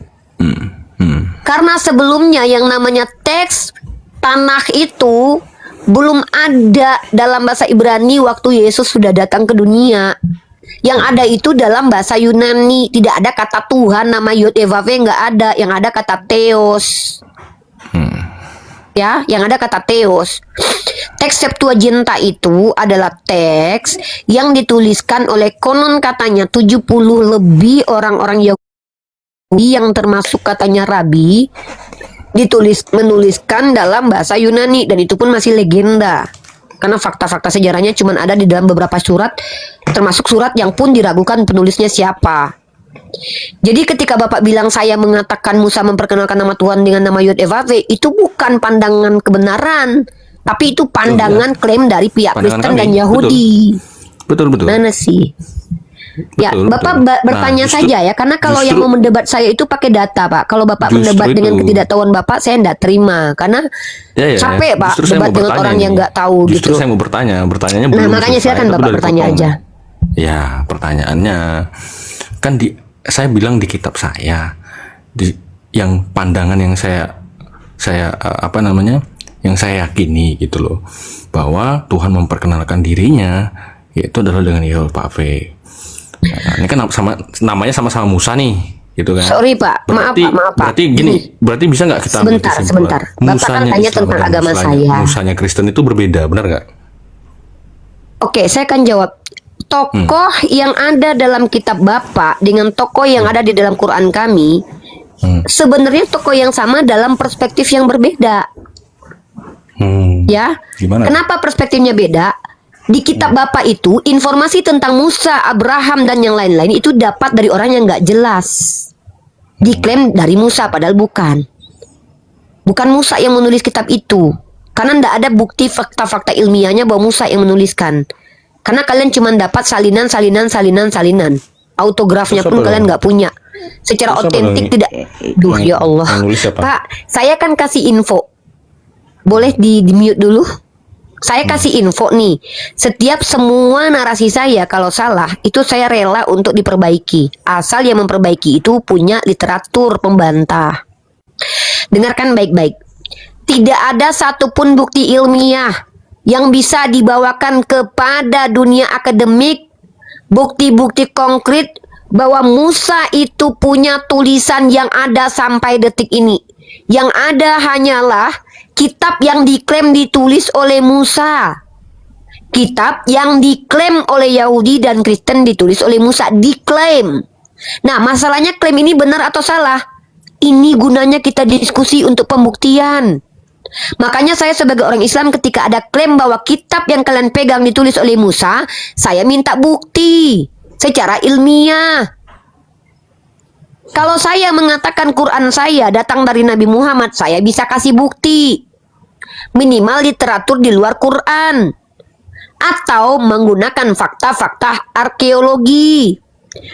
Karena sebelumnya yang namanya teks Tanakh itu belum ada dalam bahasa Ibrani waktu Yesus sudah datang ke dunia. Yang ada itu dalam bahasa Yunani. Tidak ada kata Tuhan, nama Yod Evave nggak ada. Yang ada kata Theos. Ya, yang ada kata Theos. Teks Septuaginta itu adalah teks yang dituliskan oleh konon katanya 70 lebih orang-orang Yahudi yang termasuk katanya rabi, menuliskan dalam bahasa Yunani, dan itu pun masih legenda. Karena fakta-fakta sejarahnya cuma ada di dalam beberapa surat, termasuk surat yang pun diragukan penulisnya siapa. Jadi ketika Bapak bilang saya mengatakan Musa memperkenalkan nama Tuhan dengan nama Yod Evave, itu bukan pandangan kebenaran, tapi itu pandangan klaim dari pihak Pandangan Kristen kami. dan Yahudi. Betul. Mana sih? Ya, Betul, Bapak betul. bertanya Justru- saja ya, karena kalau yang justru- mau mendebat saya itu pakai data, Pak. Kalau Bapak Justru mendebat dengan itu. ketidaktahuan Bapak, saya tidak terima, karena Ya, capek, Pak, Justru saya debat mau dengan bertanya orang yang ini. nggak tahu Justru gitu. saya mau bertanya, pertanyaannya Nah, belum makanya selesai, silakan tapi Bapak udah bertanya dipotong. aja. Ya, pertanyaannya kan saya bilang di kitab saya, yang pandangan yang apa namanya, yang saya yakini gitu loh, bahwa Tuhan memperkenalkan dirinya yaitu adalah dengan Yahweh. Nah, ini kan namanya sama-sama Musa nih, gitu kan? Sorry, Pak. Maaf, Pak. Maaf, Pak. Berarti gini, berarti bisa nggak kita ambil Sebentar, kesimpulan? sebentar. Bapak kan Musanya tanya Islam tentang dan agama Musanya- saya. Musanya Kristen itu berbeda, benar nggak? Oke, saya akan jawab. Tokoh yang ada dalam kitab Bapak dengan tokoh yang ada di dalam Quran kami, sebenarnya tokoh yang sama dalam perspektif yang berbeda. Ya, Gimana? kenapa perspektifnya beda? Di kitab Bapak itu informasi tentang Musa, Abraham dan yang lain-lain itu dapat dari orang yang nggak jelas. Diklaim dari Musa padahal bukan. Bukan Musa yang menulis kitab itu. Karena nggak ada bukti fakta-fakta ilmiahnya bahwa Musa yang menuliskan. Karena kalian cuma dapat salinan. Autografnya Terus pun apa kalian dong? nggak punya. Secara Terus apa otentik dong? tidak. Duh Yang- ya Allah. yang nulis siapa? Pak, saya kan kasih info. Boleh di mute dulu? Saya kasih info nih. Setiap semua narasi saya kalau salah itu saya rela untuk diperbaiki. Asal yang memperbaiki itu punya literatur pembantah. Dengarkan baik-baik. Tidak ada satupun bukti ilmiah yang bisa dibawakan kepada dunia akademik, bukti-bukti konkret bahwa Musa itu punya tulisan yang ada sampai detik ini. Yang ada hanyalah kitab yang diklaim ditulis oleh Musa. Kitab yang diklaim oleh Yahudi dan Kristen ditulis oleh Musa. Diklaim. Nah, masalahnya klaim ini benar atau salah? Ini gunanya kita diskusi untuk pembuktian. Makanya saya sebagai orang Islam ketika ada klaim bahwa kitab yang kalian pegang ditulis oleh Musa, saya minta bukti secara ilmiah. Kalau saya mengatakan Quran saya datang dari Nabi Muhammad, saya bisa kasih bukti. Minimal literatur di luar Quran. Atau menggunakan fakta-fakta arkeologi.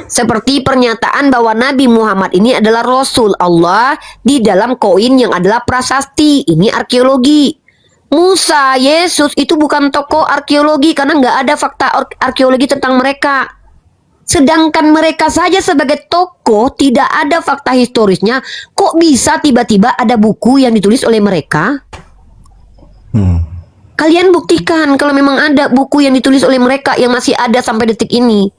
Seperti pernyataan bahwa Nabi Muhammad ini adalah Rasul Allah di dalam koin yang adalah prasasti. Ini arkeologi. Musa, Yesus itu bukan tokoh arkeologi karena nggak ada fakta arkeologi tentang mereka. Sedangkan mereka saja sebagai tokoh tidak ada fakta historisnya. Kok bisa tiba-tiba ada buku yang ditulis oleh mereka? Kalian buktikan kalau memang ada buku yang ditulis oleh mereka yang masih ada sampai detik ini.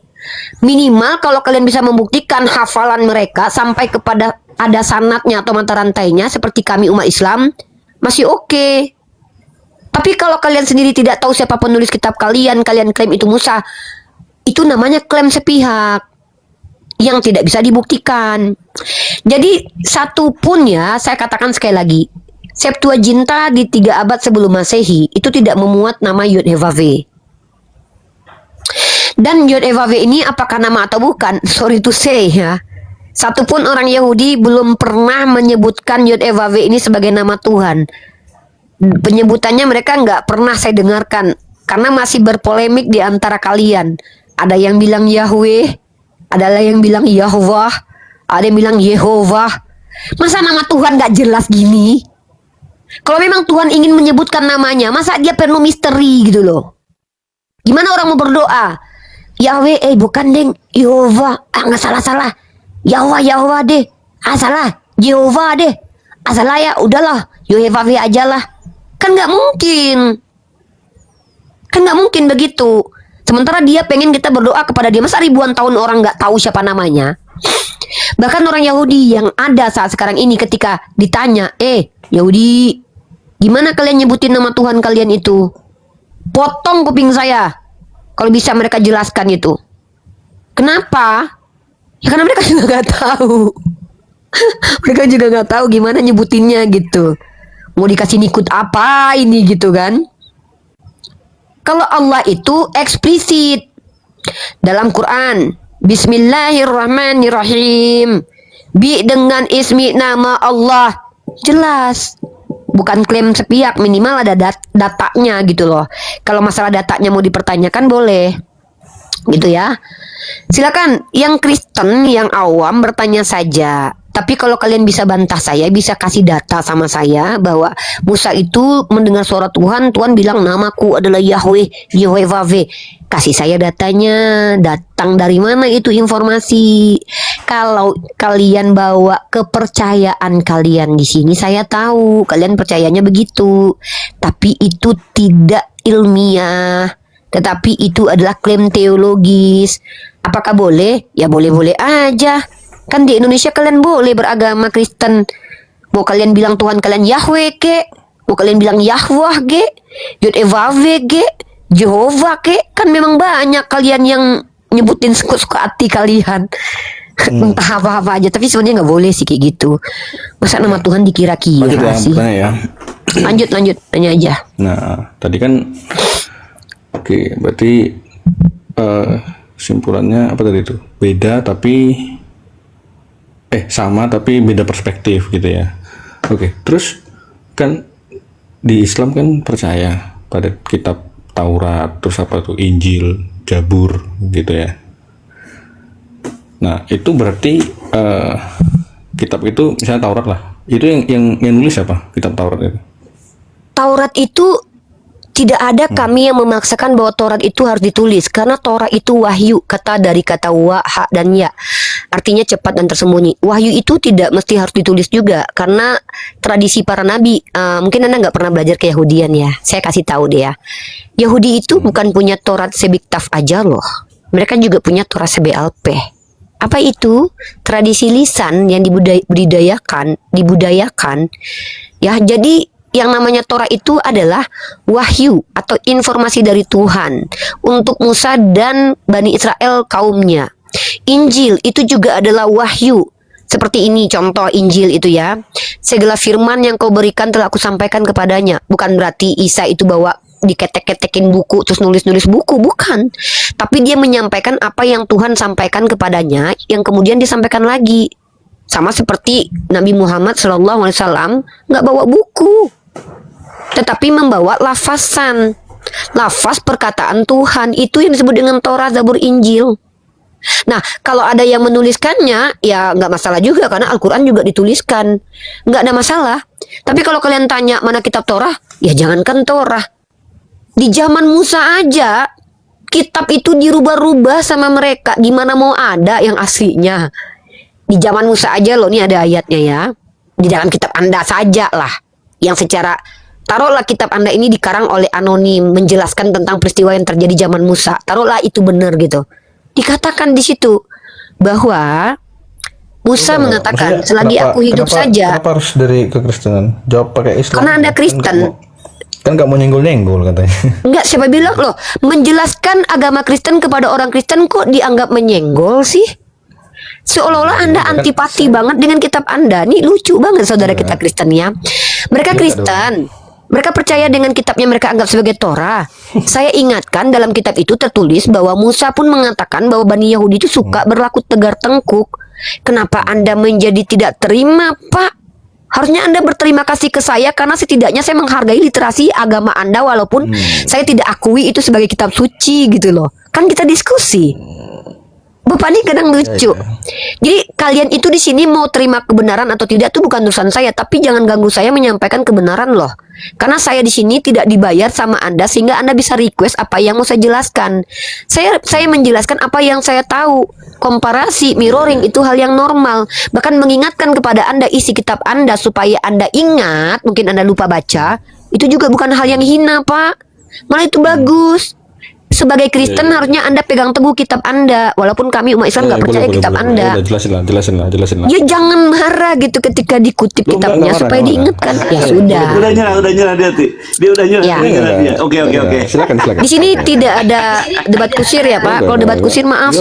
Minimal kalau kalian bisa membuktikan hafalan mereka sampai kepada ada sanadnya atau mata rantainya seperti kami umat Islam, masih oke. Tapi kalau kalian sendiri tidak tahu siapa penulis kitab kalian klaim itu Musa, itu namanya klaim sepihak yang tidak bisa dibuktikan. Jadi satu pun ya, saya katakan sekali lagi, Septuaginta di 3 abad sebelum Masehi itu tidak memuat nama Yod-Heh-Vaveh. Dan Yod-Heh-Vaveh ini apakah nama atau bukan? Sorry to say ya. Satupun orang Yahudi belum pernah menyebutkan Yod-Heh-Vaveh ini sebagai nama Tuhan. Penyebutannya mereka nggak pernah saya dengarkan. Karena masih berpolemik di antara kalian. Ada yang bilang Yahweh, ada yang bilang Yahweh, ada yang bilang Yehovah. Masa nama Tuhan nggak jelas gini? Kalau memang Tuhan ingin menyebutkan namanya, masa dia perlu misteri gitu loh? Gimana orang mau berdoa? Yahweh, bukan deng, Yehova, nggak salah. Yahweh deh, salah, Yehova deh, salah ya, udahlah, Yehova aja lah. Kan nggak mungkin begitu. Sementara dia pengen kita berdoa kepada dia. Masa ribuan tahun orang nggak tahu siapa namanya? Bahkan orang Yahudi yang ada saat sekarang ini ketika ditanya, Yahudi, gimana kalian nyebutin nama Tuhan kalian itu? Potong kuping saya. Kalau bisa mereka jelaskan itu. Kenapa? Ya karena mereka juga nggak tahu. Mereka juga nggak tahu gimana nyebutinnya gitu. Mau dikasih nikut apa ini gitu kan? Kalau Allah itu eksplisit dalam Quran, Bismillahirrahmanirrahim. Dengan ismi nama Allah, jelas. Bukan klaim sepihak, minimal ada datanya gitu loh. Kalau masalah datanya mau dipertanyakan boleh. Gitu ya. Silakan yang Kristen, yang awam bertanya saja. Tapi kalau kalian bisa bantah saya, bisa kasih data sama saya bahwa Musa itu mendengar suara Tuhan, Tuhan bilang namaku adalah Yahweh, Yehweh. Kasih saya datanya, datang dari mana itu informasi. Kalau kalian bawa kepercayaan kalian di sini, saya tahu kalian percayanya begitu. Tapi itu tidak ilmiah. Tetapi itu adalah klaim teologis. Apakah boleh? Ya boleh-boleh aja. Kan di Indonesia kalian boleh beragama Kristen. Mau kalian bilang Tuhan kalian Yahweh ke, mau kalian bilang Yahweh ke, Yod-Evawe ke, Jehovah ke. Kan memang banyak kalian yang nyebutin suka hati kalian. Entah apa-apa aja. Tapi sebenarnya nggak boleh sih kayak gitu. Masa nama Tuhan dikira-kira Lanjut ya, sih? pertanyaan ya. Lanjut, tanya aja. Nah, tadi kan, oke, berarti kesimpulannya apa tadi itu? Beda tapi sama tapi beda perspektif gitu ya. Oke, terus kan di Islam kan percaya pada kitab Taurat, terus apa tuh Injil, Zabur gitu ya. Nah, itu berarti kitab itu misalnya Taurat lah. Itu yang nulis apa? Kitab Taurat itu. Taurat itu tidak ada kami yang memaksakan bahwa Taurat itu harus ditulis, karena Taurat itu wahyu, kata dari kata wa, ha, dan ya, artinya cepat dan tersembunyi. Wahyu itu tidak mesti harus ditulis juga, karena tradisi para nabi. Mungkin Anda nggak pernah belajar keyahudian ya, saya kasih tahu deh ya. Yahudi itu bukan punya Taurat sebiktaf aja loh, mereka juga punya Taurat sebealpeh. Apa itu? Tradisi lisan yang dibudayakan. Ya, jadi yang namanya Torah itu adalah wahyu atau informasi dari Tuhan untuk Musa dan Bani Israel kaumnya. Injil itu juga adalah wahyu. Seperti ini contoh Injil itu ya. Segala firman yang kau berikan telah aku sampaikan kepadanya. Bukan berarti Isa itu bawa diketek-ketekin buku terus nulis-nulis buku, bukan. Tapi dia menyampaikan apa yang Tuhan sampaikan kepadanya yang kemudian disampaikan lagi. Sama seperti Nabi Muhammad SAW nggak bawa buku, tetapi membawa lafasan, lafaz perkataan Tuhan. Itu yang disebut dengan Torah, Zabur, Injil. Nah, kalau ada yang menuliskannya, ya nggak masalah juga, karena Al-Quran juga dituliskan, nggak ada masalah. Tapi kalau kalian tanya mana kitab Torah, ya jangankan Torah, di zaman Musa aja kitab itu dirubah-rubah sama mereka. Gimana mau ada yang aslinya? Di zaman Musa aja loh, nih ada ayatnya ya. Di dalam kitab Anda saja lah, yang secara, taruhlah kitab Anda ini dikarang oleh anonim, menjelaskan tentang peristiwa yang terjadi zaman Musa. Taruhlah itu benar gitu. Dikatakan di situ bahwa Musa mengatakan, selagi aku hidup saja. Kenapa harus dari kekristenan? Jawab pakai Islam. Karena Anda Kristen. Kan nggak mau nyenggol-nyenggol katanya. Enggak, siapa bilang loh, menjelaskan agama Kristen kepada orang Kristen kok dianggap menyenggol sih? Seolah-olah Anda antipati banget dengan kitab Anda. Nih lucu banget saudara kita Kristen ya. Mereka Kristen, mereka percaya dengan kitabnya, mereka anggap sebagai Torah. Saya ingatkan dalam kitab itu tertulis bahwa Musa pun mengatakan bahwa Bani Yahudi itu suka berlaku tegar tengkuk. Kenapa Anda menjadi tidak terima, Pak? Harusnya Anda berterima kasih ke saya, karena setidaknya saya menghargai literasi agama Anda walaupun saya tidak akui itu sebagai kitab suci gitu loh. Kan kita diskusi. Bapak ini kadang lucu. Jadi kalian itu di sini mau terima kebenaran atau tidak itu bukan urusan saya, tapi jangan ganggu saya menyampaikan kebenaran loh. Karena saya di sini tidak dibayar sama Anda sehingga Anda bisa request apa yang mau saya jelaskan. Saya menjelaskan apa yang saya tahu. Komparasi, mirroring itu hal yang normal. Bahkan mengingatkan kepada Anda isi kitab Anda supaya Anda ingat, mungkin Anda lupa baca, itu juga bukan hal yang hina, Pak. Malah itu bagus. Sebagai Kristen harusnya Anda pegang teguh kitab Anda, walaupun kami umat Islam nggak percaya kitab Anda. Jelasin lah. Ya jangan marah gitu ketika dikutip kitabnya supaya diingatkan. Ya sudah. Udah nyerah dia udah nyerah. Ya. Dia. Oke. Silakan. Di sini tidak ada debat kusir ya Pak. Kalau debat kusir maaf.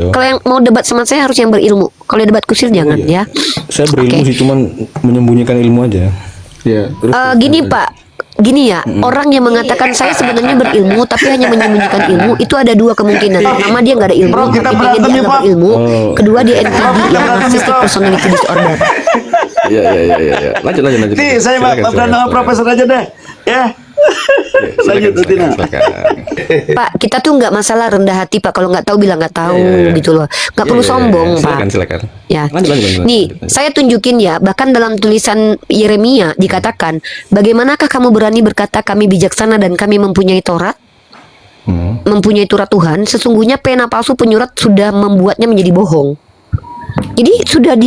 Kalau yang mau debat sama saya harus yang berilmu. Kalau debat kusir jangan ya. Saya berilmu sih, cuman menyembunyikan ilmu aja. Ya. Gini Pak. Gini ya, orang yang mengatakan saya sebenarnya berilmu tapi hanya menyembunyikan ilmu, itu ada dua kemungkinan. Pertama, dia nggak ada ilmu, intinya dia nggak berilmu. Kedua, dia NPD yang narcissistic personality disorder. Iya. Lanjut. Nih, saya berantem dengan profesor aja deh. Ya, Lanjut, Tina. Pak, kita tuh nggak masalah rendah hati Pak. Kalau nggak tahu bilang nggak tahu gitu loh. Nggak perlu sombong Pak. Silakan. Ya. Lanjut. Nih, saya tunjukin ya. Bahkan dalam tulisan Yeremia dikatakan, bagaimanakah kamu berani berkata kami bijaksana dan kami mempunyai Taurat? Mempunyai Taurat Tuhan. Sesungguhnya pena palsu penyurat sudah membuatnya menjadi bohong. Jadi sudah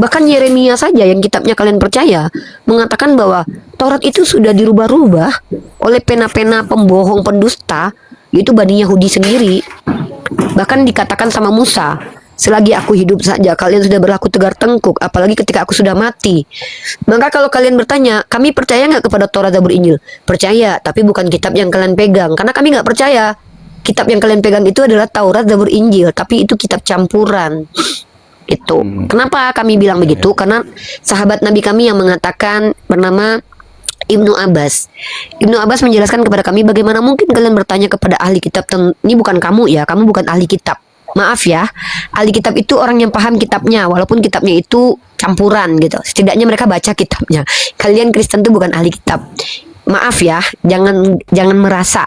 bahkan Yeremia saja yang kitabnya kalian percaya mengatakan bahwa Taurat itu sudah dirubah-rubah oleh pena-pena pembohong pendusta, yaitu Bani Yahudi sendiri. Bahkan dikatakan sama Musa, selagi aku hidup saja kalian sudah berlaku tegar tengkuk, apalagi ketika aku sudah mati. Maka kalau kalian bertanya, kami percaya nggak kepada Taurat, Zabur, Injil? Percaya, tapi bukan kitab yang kalian pegang, karena kami nggak percaya kitab yang kalian pegang itu adalah Taurat, Zabur, Injil, tapi itu kitab campuran. Itu kenapa kami bilang begitu, karena sahabat Nabi kami yang mengatakan bernama Ibnu Abbas menjelaskan kepada kami, bagaimana mungkin kalian bertanya kepada ahli kitab. Ini bukan kamu ya, kamu bukan ahli kitab, maaf ya. Ahli kitab itu orang yang paham kitabnya, walaupun kitabnya itu campuran gitu, setidaknya mereka baca kitabnya. Kalian Kristen itu bukan ahli kitab, maaf ya, jangan merasa.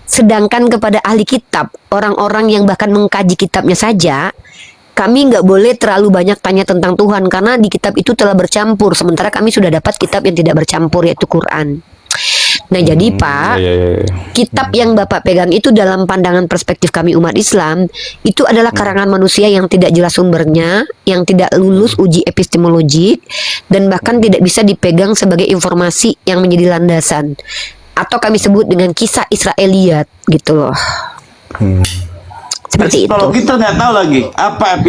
Sedangkan kepada ahli kitab, orang-orang yang bahkan mengkaji kitabnya saja, kami nggak boleh terlalu banyak tanya tentang Tuhan, karena di kitab itu telah bercampur, sementara kami sudah dapat kitab yang tidak bercampur, yaitu Quran. Nah jadi Pak, kitab yang Bapak pegang itu dalam pandangan perspektif kami umat Islam, itu adalah karangan manusia yang tidak jelas sumbernya, yang tidak lulus uji epistemologik, dan bahkan tidak bisa dipegang sebagai informasi yang menjadi landasan. Atau kami sebut dengan kisah Israeliat gitu loh. Seperti itu. Kalau kita nggak tahu lagi apa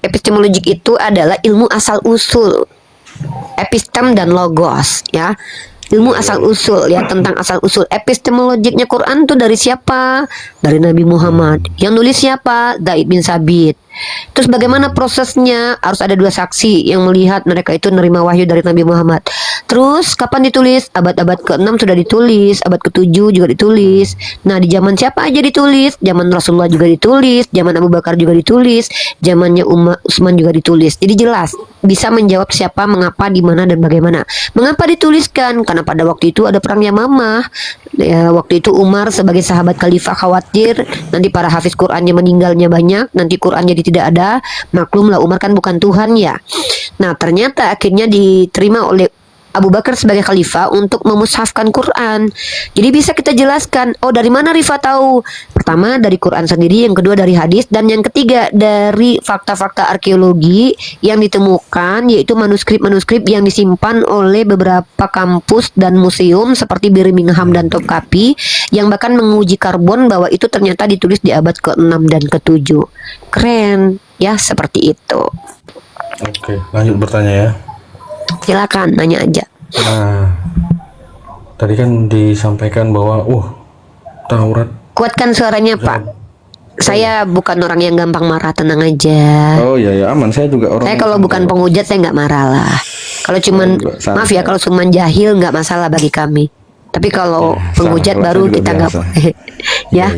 epistemologik itu adalah ilmu asal usul, epistem dan logos ya. Ilmu asal usul ya, tentang asal usul. Epistemologiknya Quran tuh dari siapa? Dari Nabi Muhammad. Yang nulis siapa? Zaid bin Sabit. Terus bagaimana prosesnya? Harus ada dua saksi yang melihat mereka itu nerima wahyu dari Nabi Muhammad. Terus kapan ditulis? Abad-abad ke-6 sudah ditulis, abad ke-7 juga ditulis. Nah, di zaman siapa aja ditulis? Zaman Rasulullah juga ditulis, zaman Abu Bakar juga ditulis, zamannya Utsman juga ditulis. Jadi jelas bisa menjawab siapa, mengapa, di mana dan bagaimana. Mengapa dituliskan? Karena pada waktu itu ada perang Yamamah. Ya, waktu itu Umar sebagai sahabat khalifah khawatir nanti para hafiz Qurannya meninggalnya banyak, nanti Quran jadi tidak ada. Maklumlah Umar kan bukan Tuhan ya. Nah ternyata akhirnya diterima oleh Abu Bakar sebagai khalifah untuk memushafkan Quran. Jadi bisa kita jelaskan, oh dari mana Rifa tahu? Pertama dari Quran sendiri, yang kedua dari hadis, dan yang ketiga dari fakta-fakta arkeologi yang ditemukan, yaitu manuskrip-manuskrip yang disimpan oleh beberapa kampus dan museum seperti Birmingham dan Topkapi, yang bahkan menguji karbon bahwa itu ternyata ditulis di abad ke-6 dan ke-7. Keren ya, seperti itu. Oke, lanjut bertanya ya. Silakan nanya aja. Nah, tadi kan disampaikan bahwa Taurat. Kuatkan suaranya Pak. Saya bukan orang yang gampang marah, tenang aja. Oh iya aman, saya juga orang. Saya kalau bukan penghujat saya nggak marah lah. Kalau cuman maaf ya, kalau cuman jahil nggak masalah bagi kami. Tapi kalau penghujat baru kita nggak boleh. Ya.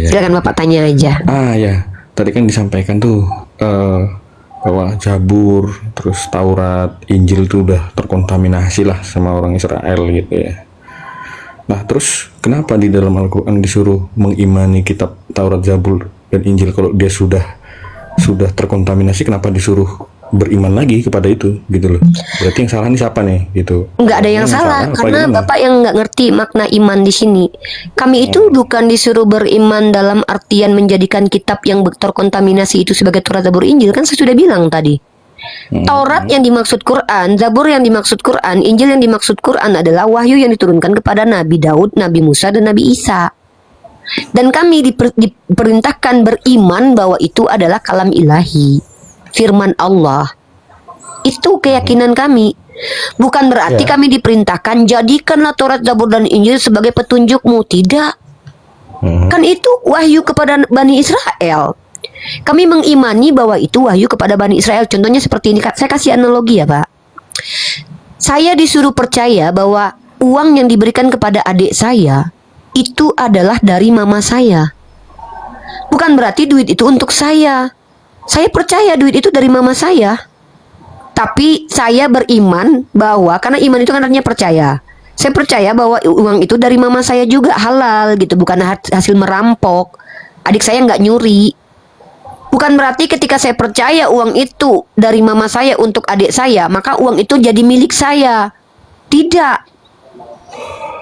Silakan Bapak tanya aja. Ya. Tadi kan disampaikan tuh bahwa Zabur, terus Taurat, Injil itu udah terkontaminasi lah sama orang Israel gitu ya. Nah terus kenapa di dalam Al-Quran disuruh mengimani kitab Taurat, Zabur, dan Injil kalau dia sudah terkontaminasi? Kenapa disuruh beriman lagi kepada itu gitu loh? Berarti yang salah nih siapa nih gitu? Nggak ada yang salah karena Bapak yang nggak ngerti makna iman di sini. Kami itu bukan disuruh beriman dalam artian menjadikan kitab yang terkontaminasi itu sebagai Taurat, Zabur, Injil. Kan saya sudah bilang tadi. Taurat yang dimaksud Quran, Zabur yang dimaksud Quran, Injil yang dimaksud Quran adalah wahyu yang diturunkan kepada Nabi Daud, Nabi Musa, dan Nabi Isa. Dan kami diperintahkan beriman bahwa itu adalah kalam ilahi, firman Allah. Itu keyakinan kami. Bukan berarti kami diperintahkan jadikanlah Taurat, Zabur, dan Injil sebagai petunjukmu. Tidak. Kan itu wahyu kepada Bani Israel. Kami mengimani bahwa itu wahyu kepada Bani Israel. Contohnya seperti ini. Saya kasih analogi ya Pak. Saya disuruh percaya bahwa uang yang diberikan kepada adik saya itu adalah dari mama saya. Bukan berarti duit itu untuk saya. Saya percaya duit itu dari mama saya. Tapi saya beriman bahwa karena iman itu kan artinya percaya. Saya percaya bahwa uang itu dari mama saya juga halal gitu, bukan hasil merampok. Adik saya nggak nyuri. Bukan berarti ketika saya percaya uang itu dari mama saya untuk adik saya, maka uang itu jadi milik saya. Tidak.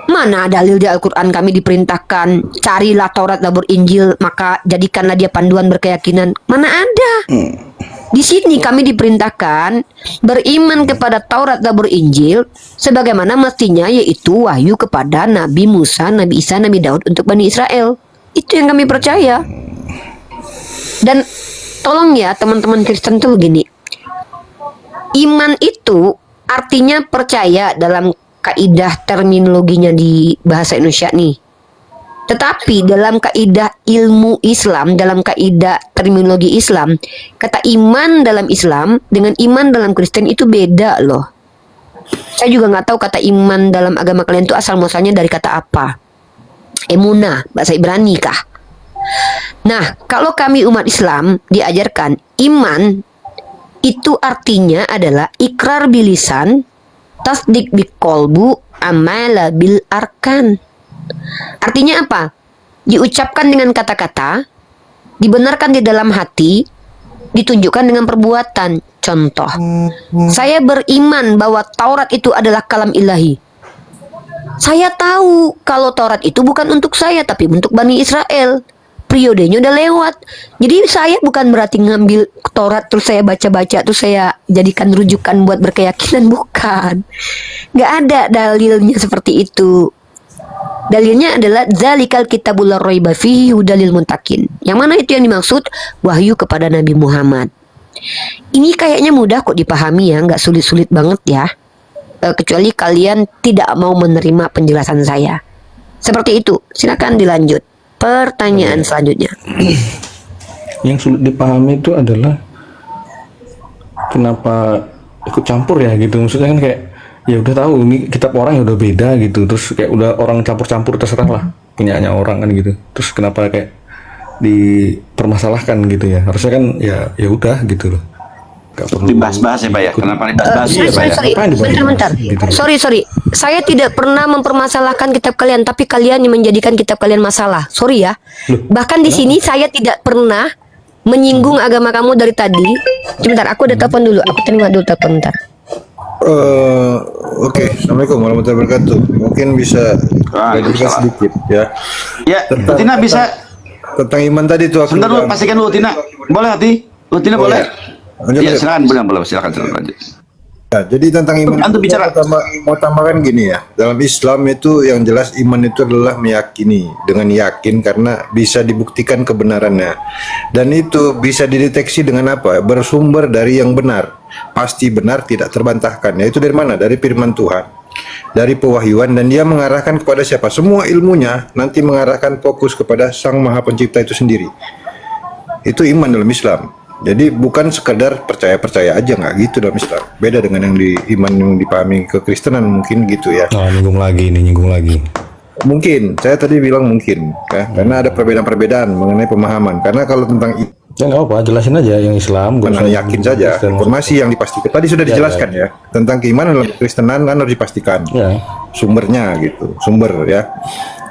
Mana dalil di Al-Quran kami diperintahkan carilah Taurat, Zabur, Injil, maka jadikanlah dia panduan berkeyakinan. Mana ada? Di sini kami diperintahkan beriman kepada Taurat, Zabur, Injil sebagaimana mestinya, yaitu wahyu kepada Nabi Musa, Nabi Isa, Nabi Daud untuk Bani Israel. Itu yang kami percaya. Dan tolong ya teman-teman Kristen tuh begini. Iman itu artinya percaya dalam kaidah terminologinya di bahasa Indonesia nih. Tetapi dalam kaidah ilmu Islam, dalam kaidah terminologi Islam, kata iman dalam Islam dengan iman dalam Kristen itu beda loh. Saya juga nggak tahu kata iman dalam agama kalian itu asal muasalnya dari kata apa. Emunah, bahasa Ibrani kah? Nah, kalau kami umat Islam diajarkan iman itu artinya adalah ikrar bilisan, tasdik biqolbu, amala bil arkan. Artinya apa? Diucapkan dengan kata-kata, dibenarkan di dalam hati, ditunjukkan dengan perbuatan. Contoh, saya beriman bahwa Taurat itu adalah kalam ilahi. Saya tahu kalau Taurat itu bukan untuk saya, tapi untuk Bani Israel. Periodenya udah lewat. Jadi saya bukan berarti ngambil Taurat terus saya baca-baca terus saya jadikan rujukan buat berkeyakinan, bukan. Nggak ada dalilnya seperti itu. Dalilnya adalah zalikal kitabul la raiba fihi hudalil muttaqin. Yang mana itu yang dimaksud? Wahyu kepada Nabi Muhammad. Ini kayaknya mudah kok dipahami ya, nggak sulit-sulit banget ya. Kecuali kalian tidak mau menerima penjelasan saya. Seperti itu. Silakan dilanjut. Pertanyaan selanjutnya. Yang sulit dipahami itu adalah kenapa ikut campur ya gitu. Maksudnya kan kayak ya udah tahu ini kitab orang ya udah beda gitu. Terus kayak udah orang campur-campur terserah lah punyanya orang kan gitu. Terus kenapa kayak dipermasalahkan gitu ya? Harusnya kan ya udah gitu loh. Gak perlu Dibahas-bahas ya Pak ya. Kenapa dibahas-bahas ya Pak ya? Sorry. Apa yang dibahas? Bentar. Gitu. Sorry. Saya tidak pernah mempermasalahkan kitab kalian, tapi kalian yang menjadikan kitab kalian masalah. Sorry ya. Loh, Bahkan di sini saya tidak pernah menyinggung agama kamu dari tadi. Sebentar, aku ada telepon dulu. Aku terima dulu telepon bentar. Oke. Assalamualaikum warahmatullahi wabarakatuh. Mungkin bisa klarifikasi sedikit ya. Ya, Bu Tina bisa. Tentang iman tadi tuh aku Sebentar dulu, bilang- pastikan dulu Tina. Boleh hati? Bu Tina Oh, boleh? ya. Lanjut, Ya, lanjut. silakan boleh silakan lanjut. Ya, jadi tentang iman Antum bicara. mau tambahkan gini ya. Dalam Islam itu yang jelas iman itu adalah meyakini dengan yakin karena bisa dibuktikan kebenarannya. Dan itu bisa dideteksi dengan apa? Bersumber dari yang benar. Pasti benar, tidak terbantahkan. Yaitu dari mana? Dari firman Tuhan. Dari pewahyuan, dan dia mengarahkan kepada siapa? Semua ilmunya nanti mengarahkan fokus kepada Sang Maha Pencipta itu sendiri. Itu iman dalam Islam. Jadi bukan sekedar percaya-percaya aja, nggak gitu dalam Islam. Beda dengan yang di iman yang dipahami kekristenan mungkin gitu ya. Nah, nyinggung lagi. Mungkin, saya tadi bilang mungkin, ya, karena ada perbedaan-perbedaan mengenai pemahaman. Karena kalau tentang Ya nggak apa, jelasin aja yang Islam. iman yakin saja, informasi yang dipastikan. Tadi sudah dijelaskan ya, tentang keimanan dalam kekristenan kan harus dipastikan. Ya. Sumbernya gitu, sumber ya,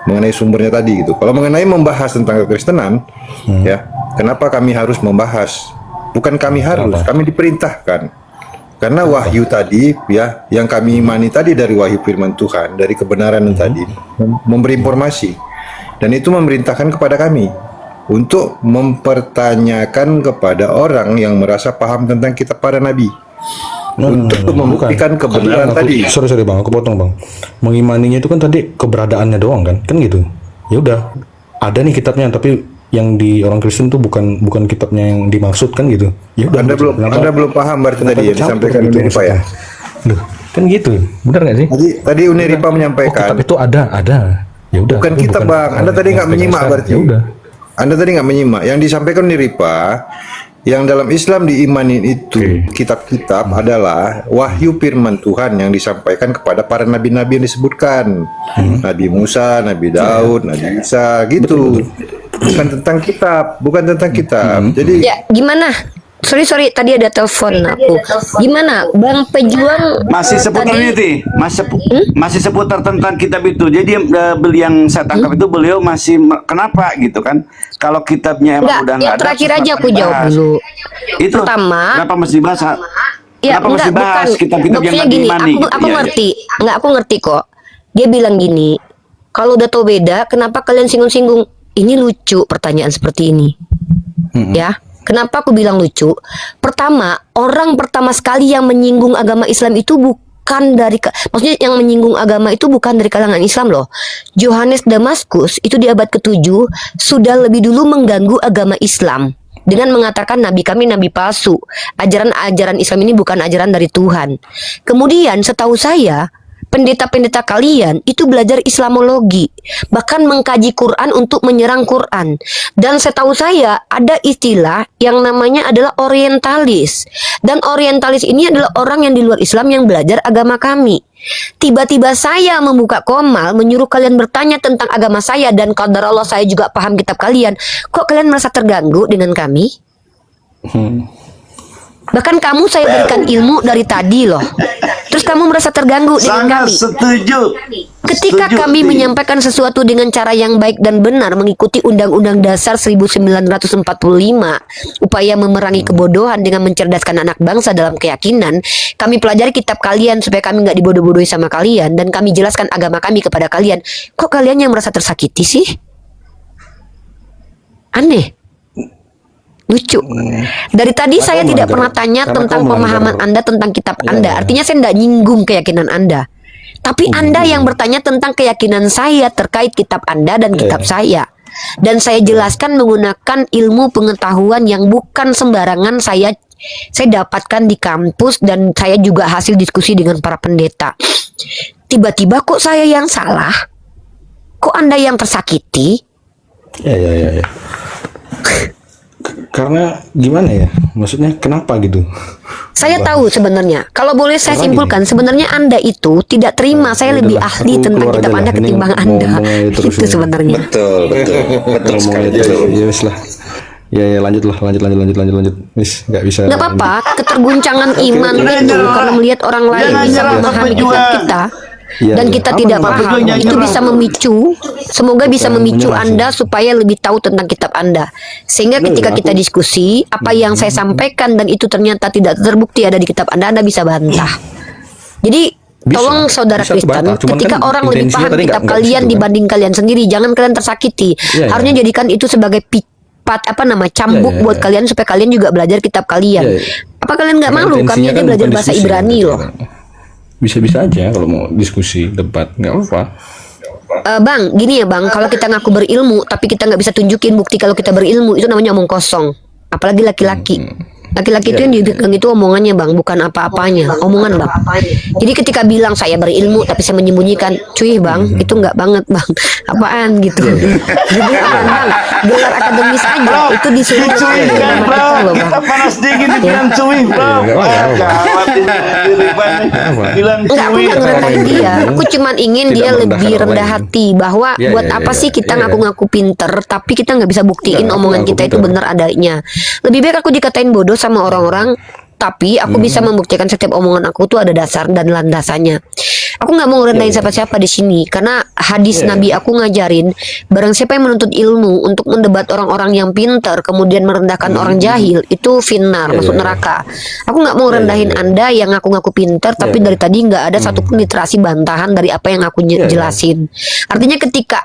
mengenai sumbernya tadi gitu. Kalau mengenai membahas tentang kekristenan, ya, kenapa kami harus membahas? Bukan kami harus, kami diperintahkan. Karena wahyu tadi, ya, yang kami imani tadi dari wahyu firman Tuhan, dari kebenaran tadi, memberi informasi, dan itu memerintahkan kepada kami untuk mempertanyakan kepada orang yang merasa paham tentang kitab para nabi. Untuk membuktikan kebenaran tadi. Sorry bang, aku potong bang. Mengimaninya itu kan tadi keberadaannya doang kan gitu. Ya udah, ada nih kitabnya, tapi yang di orang Kristen tuh bukan kitabnya yang dimaksud kan gitu. Ya udah. Anda belum paham berarti tadi yang disampaikan gitu, Uniripa ya. Loh, kan gitu. Benar nggak sih? Tadi Uniripa Oh, menyampaikan. kitab itu ada. Ya udah. Bukan tapi kitab bang. Anda tadi nggak menyimak berarti. Ya udah. Anda tadi nggak menyimak. Yang disampaikan Uniripa, yang dalam Islam diimanin itu kitab-kitab adalah wahyu firman Tuhan yang disampaikan kepada para nabi-nabi yang disebutkan. Nabi Musa, Nabi Daud, Nabi Isa gitu. Bukan tentang kitab. Jadi Ya, gimana? Sorry, tadi ada telepon aku. Gimana, Bang Pejuang? Masih seputar tadi- ini, Ti. Masih seputar tentang kitab itu. Jadi yang saya tangkap itu beliau masih kenapa gitu kan? Kalau kitabnya emang Enggak, udah yang nggak ada, terakhir susah aja aku dibahas. jawab dulu. Itu Pertama, kenapa mesti dibahas? Ya, Kenapa mesti enggak, bahas bukan. kitab-kitab yang Maksudnya lagi gini, mandi? aku Iya, ngerti. Enggak, aku ngerti kok. Dia bilang gini, kalau udah tahu beda, kenapa kalian singgung-singgung? Ini lucu pertanyaan seperti ini. Ya, kenapa aku bilang lucu? Pertama, orang pertama sekali yang menyinggung agama Islam itu bukan dari, maksudnya yang menyinggung agama itu bukan dari kalangan Islam loh. Yohanes Damaskus itu di abad ke-7 sudah lebih dulu mengganggu agama Islam dengan mengatakan nabi kami nabi palsu. Ajaran-ajaran Islam ini bukan ajaran dari Tuhan. Kemudian setahu saya pendeta-pendeta kalian itu belajar Islamologi, bahkan mengkaji Quran untuk menyerang Quran. Dan setahu saya ada istilah yang namanya adalah orientalis. Dan orientalis ini adalah orang yang di luar Islam yang belajar agama kami. Tiba-tiba saya membuka komal menyuruh kalian bertanya tentang agama saya, dan qadar Allah saya juga paham kitab kalian. Kok kalian merasa terganggu dengan kami? Bahkan kamu saya berikan ilmu dari tadi loh. Terus kamu merasa terganggu dengan Sangat kami. setuju. Ketika Setuju, kami Ti. menyampaikan sesuatu dengan cara yang baik dan benar mengikuti Undang-Undang Dasar 1945, upaya memerangi kebodohan dengan mencerdaskan anak bangsa dalam keyakinan, kami pelajari kitab kalian supaya kami nggak dibodoh-bodohi sama kalian, dan kami jelaskan agama kami kepada kalian. Kok kalian yang merasa tersakiti sih? Aneh. Lucu. Dari tadi saya tidak pernah tanya tentang pemahaman Anda tentang kitab Anda. Artinya saya tidak nyinggung keyakinan Anda. Tapi Anda yang bertanya tentang keyakinan saya terkait kitab Anda dan kitab saya. Dan saya jelaskan menggunakan ilmu pengetahuan yang bukan sembarangan saya dapatkan di kampus, dan saya juga hasil diskusi dengan para pendeta. Tiba-tiba kok saya yang salah? Kok Anda yang tersakiti? Ya. Karena gimana ya? Maksudnya kenapa gitu? Saya tahu sebenarnya. Kalau boleh saya Karena simpulkan, sebenarnya Anda itu tidak terima saya lebih Udahlah, ahli aku tentang keluar kitab aja Anda lah. Ini ketimbang Anda. ngomongnya terus Itu ya. sebenarnya. Betul sekali. Ya wis lah. Ya lanjut. Wis nggak bisa. Nggak apa-apa, keterguncangan iman itu karena melihat orang lain Jangan bisa nyerah, memahami Pak kitab Pejuang. kita. Iya, Dan iya. kita Aman, tidak Pak paham, Pejuang, jangan itu nyerah. bisa memicu, semoga bisa memicu menyerah sih. Anda supaya lebih tahu tentang kitab Anda. Sehingga ketika kita diskusi, apa yang saya sampaikan dan itu ternyata tidak terbukti ada di kitab Anda bisa bantah. Jadi Bisa. tolong saudara Bisa Kristen, bantah. Cuman ketika kan orang lebih intensinya paham tadi kitab nggak kalian situ kan. dibanding kalian sendiri, jangan kalian tersakiti. Iya, Harusnya iya. jadikan itu sebagai cambuk Iya, buat iya. kalian supaya kalian juga belajar kitab kalian. Iya, iya. Apa kalian nggak Karena malu? Kami intensinya aja kan belajar bukan bahasa diskusi, Ibrani kan, loh. kan. Bisa-bisa aja kalau mau diskusi, debat, nggak apa-apa. Bang, gini ya bang, kalau kita ngaku berilmu tapi kita nggak bisa tunjukin bukti kalau kita berilmu, itu namanya omong kosong. Apalagi laki-laki. Laki-laki itu yang dibilang itu omongannya bang, bukan apa-apanya, omongan bang. Jadi ketika bilang saya berilmu tapi saya menyembunyikan, cuy bang, itu nggak banget bang. Apaan gitu? Jadi apaan bang? Gelar akademis aja itu disuruh Dicuit kan, bro. loh Kita bang. panas dingin dibilang cuy, bro. Iya, nggak apa-apa. Gawat ini. Diriban nih. Bilang Enggak, aku cuy. nggak ngerendahin dia. Aku cuman ingin Tidak dia merendahkan lebih orang rendah lain. hati bahwa Iya, buat iya, apa iya, sih kita iya. ngaku-ngaku pinter tapi kita nggak bisa buktiin Nggak, omongan ngaku kita itu pinter. benar adanya. Lebih baik aku dikatain bodoh sama orang-orang, tapi aku bisa membuktikan setiap omongan aku tuh ada dasar dan landasannya. Aku nggak mau ngerendahin siapa-siapa di sini karena hadis Nabi aku ngajarin barang siapa yang menuntut ilmu untuk mendebat orang-orang yang pintar kemudian merendahkan orang jahil itu finnar, masuk neraka. Aku nggak mau ngerendahin Anda yang ngaku-ngaku pintar tapi dari tadi nggak ada satupun literasi bantahan dari apa yang aku jelasin. Artinya ketika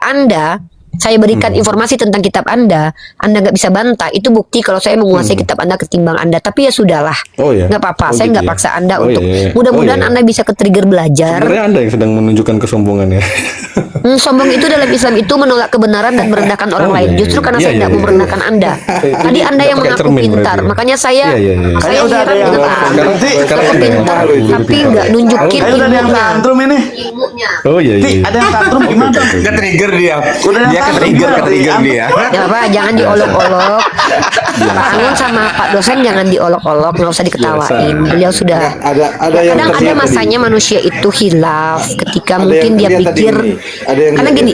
saya berikan informasi tentang kitab Anda nggak bisa bantah. Itu bukti kalau saya menguasai kitab Anda ketimbang Anda. Tapi ya sudahlah, Oh, iya. nggak apa-apa. Oh, Saya gitu nggak ya. paksa Anda Oh, untuk. iya. Mudah-mudahan Oh, iya. Anda bisa ke-trigger belajar. Sebenarnya Anda yang sedang menunjukkan kesombongannya. Sombong itu dalam Islam itu menolak kebenaran dan merendahkan orang Oh, lain. iya, Justru iya. karena Iya, saya iya, nggak mau iya. merendahkan Anda. Tadi Anda yang Nggak pakai mengaku cermin pintar, berarti ya. makanya saya Iya, iya, iya. saya Kayak udah ada heran yang dengan tantrum. Anda. Sekarang Pintar, malu itu tapi pintar. nggak nunjukin Kayak udah ada yang ilmunya. tantrum ini. Ilmunya. Oh iya Ti, iya. ada yang tantrum gimana? Nggak trigger dia. Udah yang Dia Trigger dia. Ya Pak, jangan diolok-olok. Pak Angun sama Pak dosen jangan diolok-olok, nggak usah diketawain. Beliau sudah. Ada yang Kadang ada terlihat masanya manusia itu hilaf ketika tadi. mungkin dia Ada yang pikir. tadi ada yang Karena gini.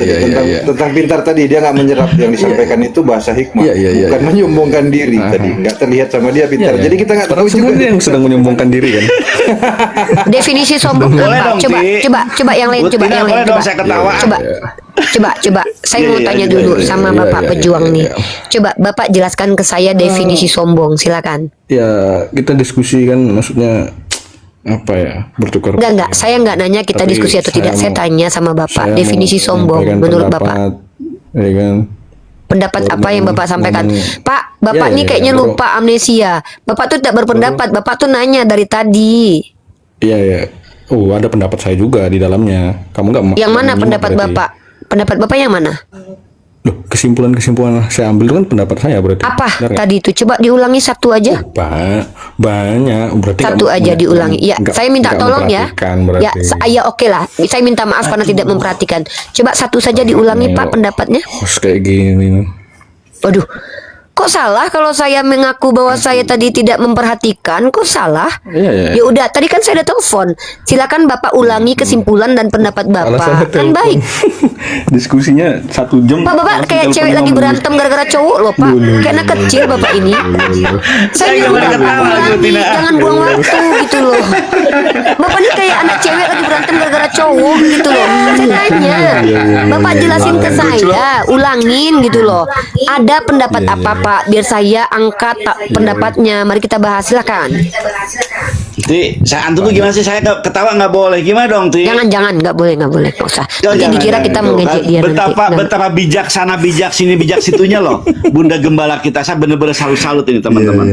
tentang pintar tadi, dia nggak menyerap yang disampaikan itu bahasa hikmah, bukan menyombongkan diri tadi. Nggak terlihat sama dia pintar. Jadi kita nggak tahu juga dia yang sedang menyombongkan diri kan. Definisi sombong Boleh apa? dong, Coba, Ti. coba yang lain, coba Tina, yang lain, boleh dong coba. saya ketawa. Coba. Saya mau tanya dulu sama Bapak pejuang nih. Coba Bapak jelaskan ke saya definisi sombong, silakan. Ya kita diskusi kan, maksudnya apa ya, bertukar. Enggak. Saya nggak nanya kita Tapi diskusi atau tidak. Saya tanya sama Bapak saya definisi mau sombong menyampaikan menurut pendapat, Bapak. ya kan. Pendapat apa yang Bapak sampaikan? Pak, Bapak Ya, nih kayaknya baru- lupa amnesia. Bapak tuh tidak berpendapat. Bapak tuh nanya dari tadi. Iya. Oh, ada pendapat saya juga di dalamnya. Kamu nggak Yang mana menyimak pendapat berarti. Bapak? Pendapat Bapak yang mana? Loh, kesimpulan saya ambil itu kan pendapat saya berarti. Apa Benar nggak? tadi itu? Coba diulangi satu aja. Banyak berarti Satu nggak- aja nggak- diulangi. Ya, nggak- saya minta nggak tolong ya. memperhatikan berarti. Ya, saya oke lah. Saya minta maaf karena tidak memperhatikan. Coba satu saja diulangi Pak pendapatnya. Host kayak gini. Waduh, kok salah kalau saya mengaku bahwa saya tadi tidak memperhatikan? Kok salah? Iya. Ya udah, tadi kan saya ada telepon. Silakan Bapak ulangi kesimpulan dan pendapat Alasannya Bapak. Kan telepon. baik. Diskusinya 1 jam. Pak, Bapak langsung kayak telepon cewek lagi 5 menit. berantem gara-gara cowok loh, Pak. Kayak anak kecil Bapak ini. Saya nggak udah boleh ketawa, ulangi, Tina. jangan buang waktu gitu loh. Bapak ini kayak anak cewek lagi berantem gara-gara cowok gitu loh. Saya tanya, Bapak jelasin ke saya, ulangin gitu loh. Ada pendapat apa Pak? Biar saya angkat pendapatnya. Mari kita bahas, silakan. Ti, saya antum tuh gimana sih? Saya ketawa nggak boleh. Gimana dong, Ti? Jangan, nggak boleh, nggak usah. Jangan, Nanti dikira jangan. kita Tuh, mengejek kan, dia betapa nanti. betapa bijaksana, bijak sini, bijak situnya loh. Bunda Gembala kita, saya bener-bener salut ini teman-teman.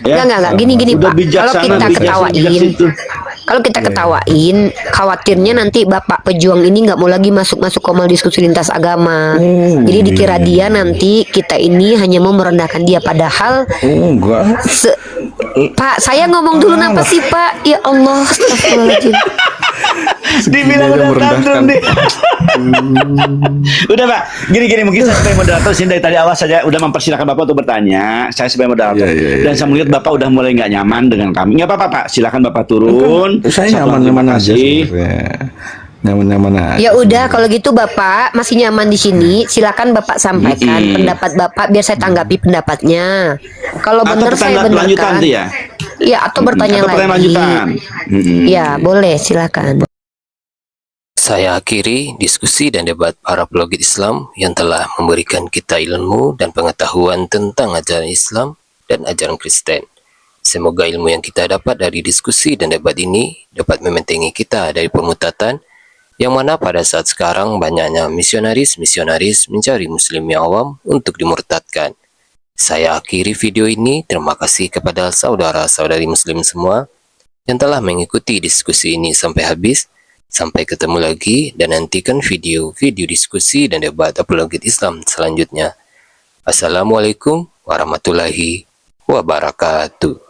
Ya? Enggak. Gini Udah Pak. Kalau bijaksana, kita bijak ketawain, situ. kalau kita ketawain, khawatirnya nanti Bapak pejuang ini nggak mau lagi masuk komal diskusi lintas agama. Jadi dikira dia nanti kita ini hanya mau merendahkan dia, padahal Oh, enggak. Pak, saya ngomong dulu napa sih Pak? Ya Allah, astagfirullahaladzim. Dibilang aja udah merendahkan. tantrum deh. Udah Pak, gini mungkin saya sebagai moderator sini dari tadi awal saja udah mempersilahkan Bapak untuk bertanya. Saya sebagai moderator dan saya melihat Bapak udah mulai nggak nyaman dengan kami. Nggak apa-apa Pak, silakan Bapak turun. Saya Satu, nyaman-nyaman terima aja kasih. sebenarnya. Nyaman-nyaman aja. Ya udah, kalau gitu Bapak masih nyaman di sini, silakan Bapak sampaikan pendapat Bapak biar saya tanggapi pendapatnya. Kalau Atau benar saya pertanyaan lanjutan benarkan. tuh ya. Ya, atau bertanya Atau pertanyaan lagi. lanjutan. Ya, boleh, silakan. Saya akhiri diskusi dan debat para pelogit Islam yang telah memberikan kita ilmu dan pengetahuan tentang ajaran Islam dan ajaran Kristen. Semoga ilmu yang kita dapat dari diskusi dan debat ini dapat membentengi kita dari pemutatan yang mana pada saat sekarang banyaknya misionaris mencari muslim yang awam untuk dimurtadkan. Saya akhiri video ini. Terima kasih kepada saudara-saudari muslim semua yang telah mengikuti diskusi ini sampai habis. Sampai ketemu lagi dan nantikan video-video diskusi dan debat apologet Islam selanjutnya. Assalamualaikum warahmatullahi wabarakatuh.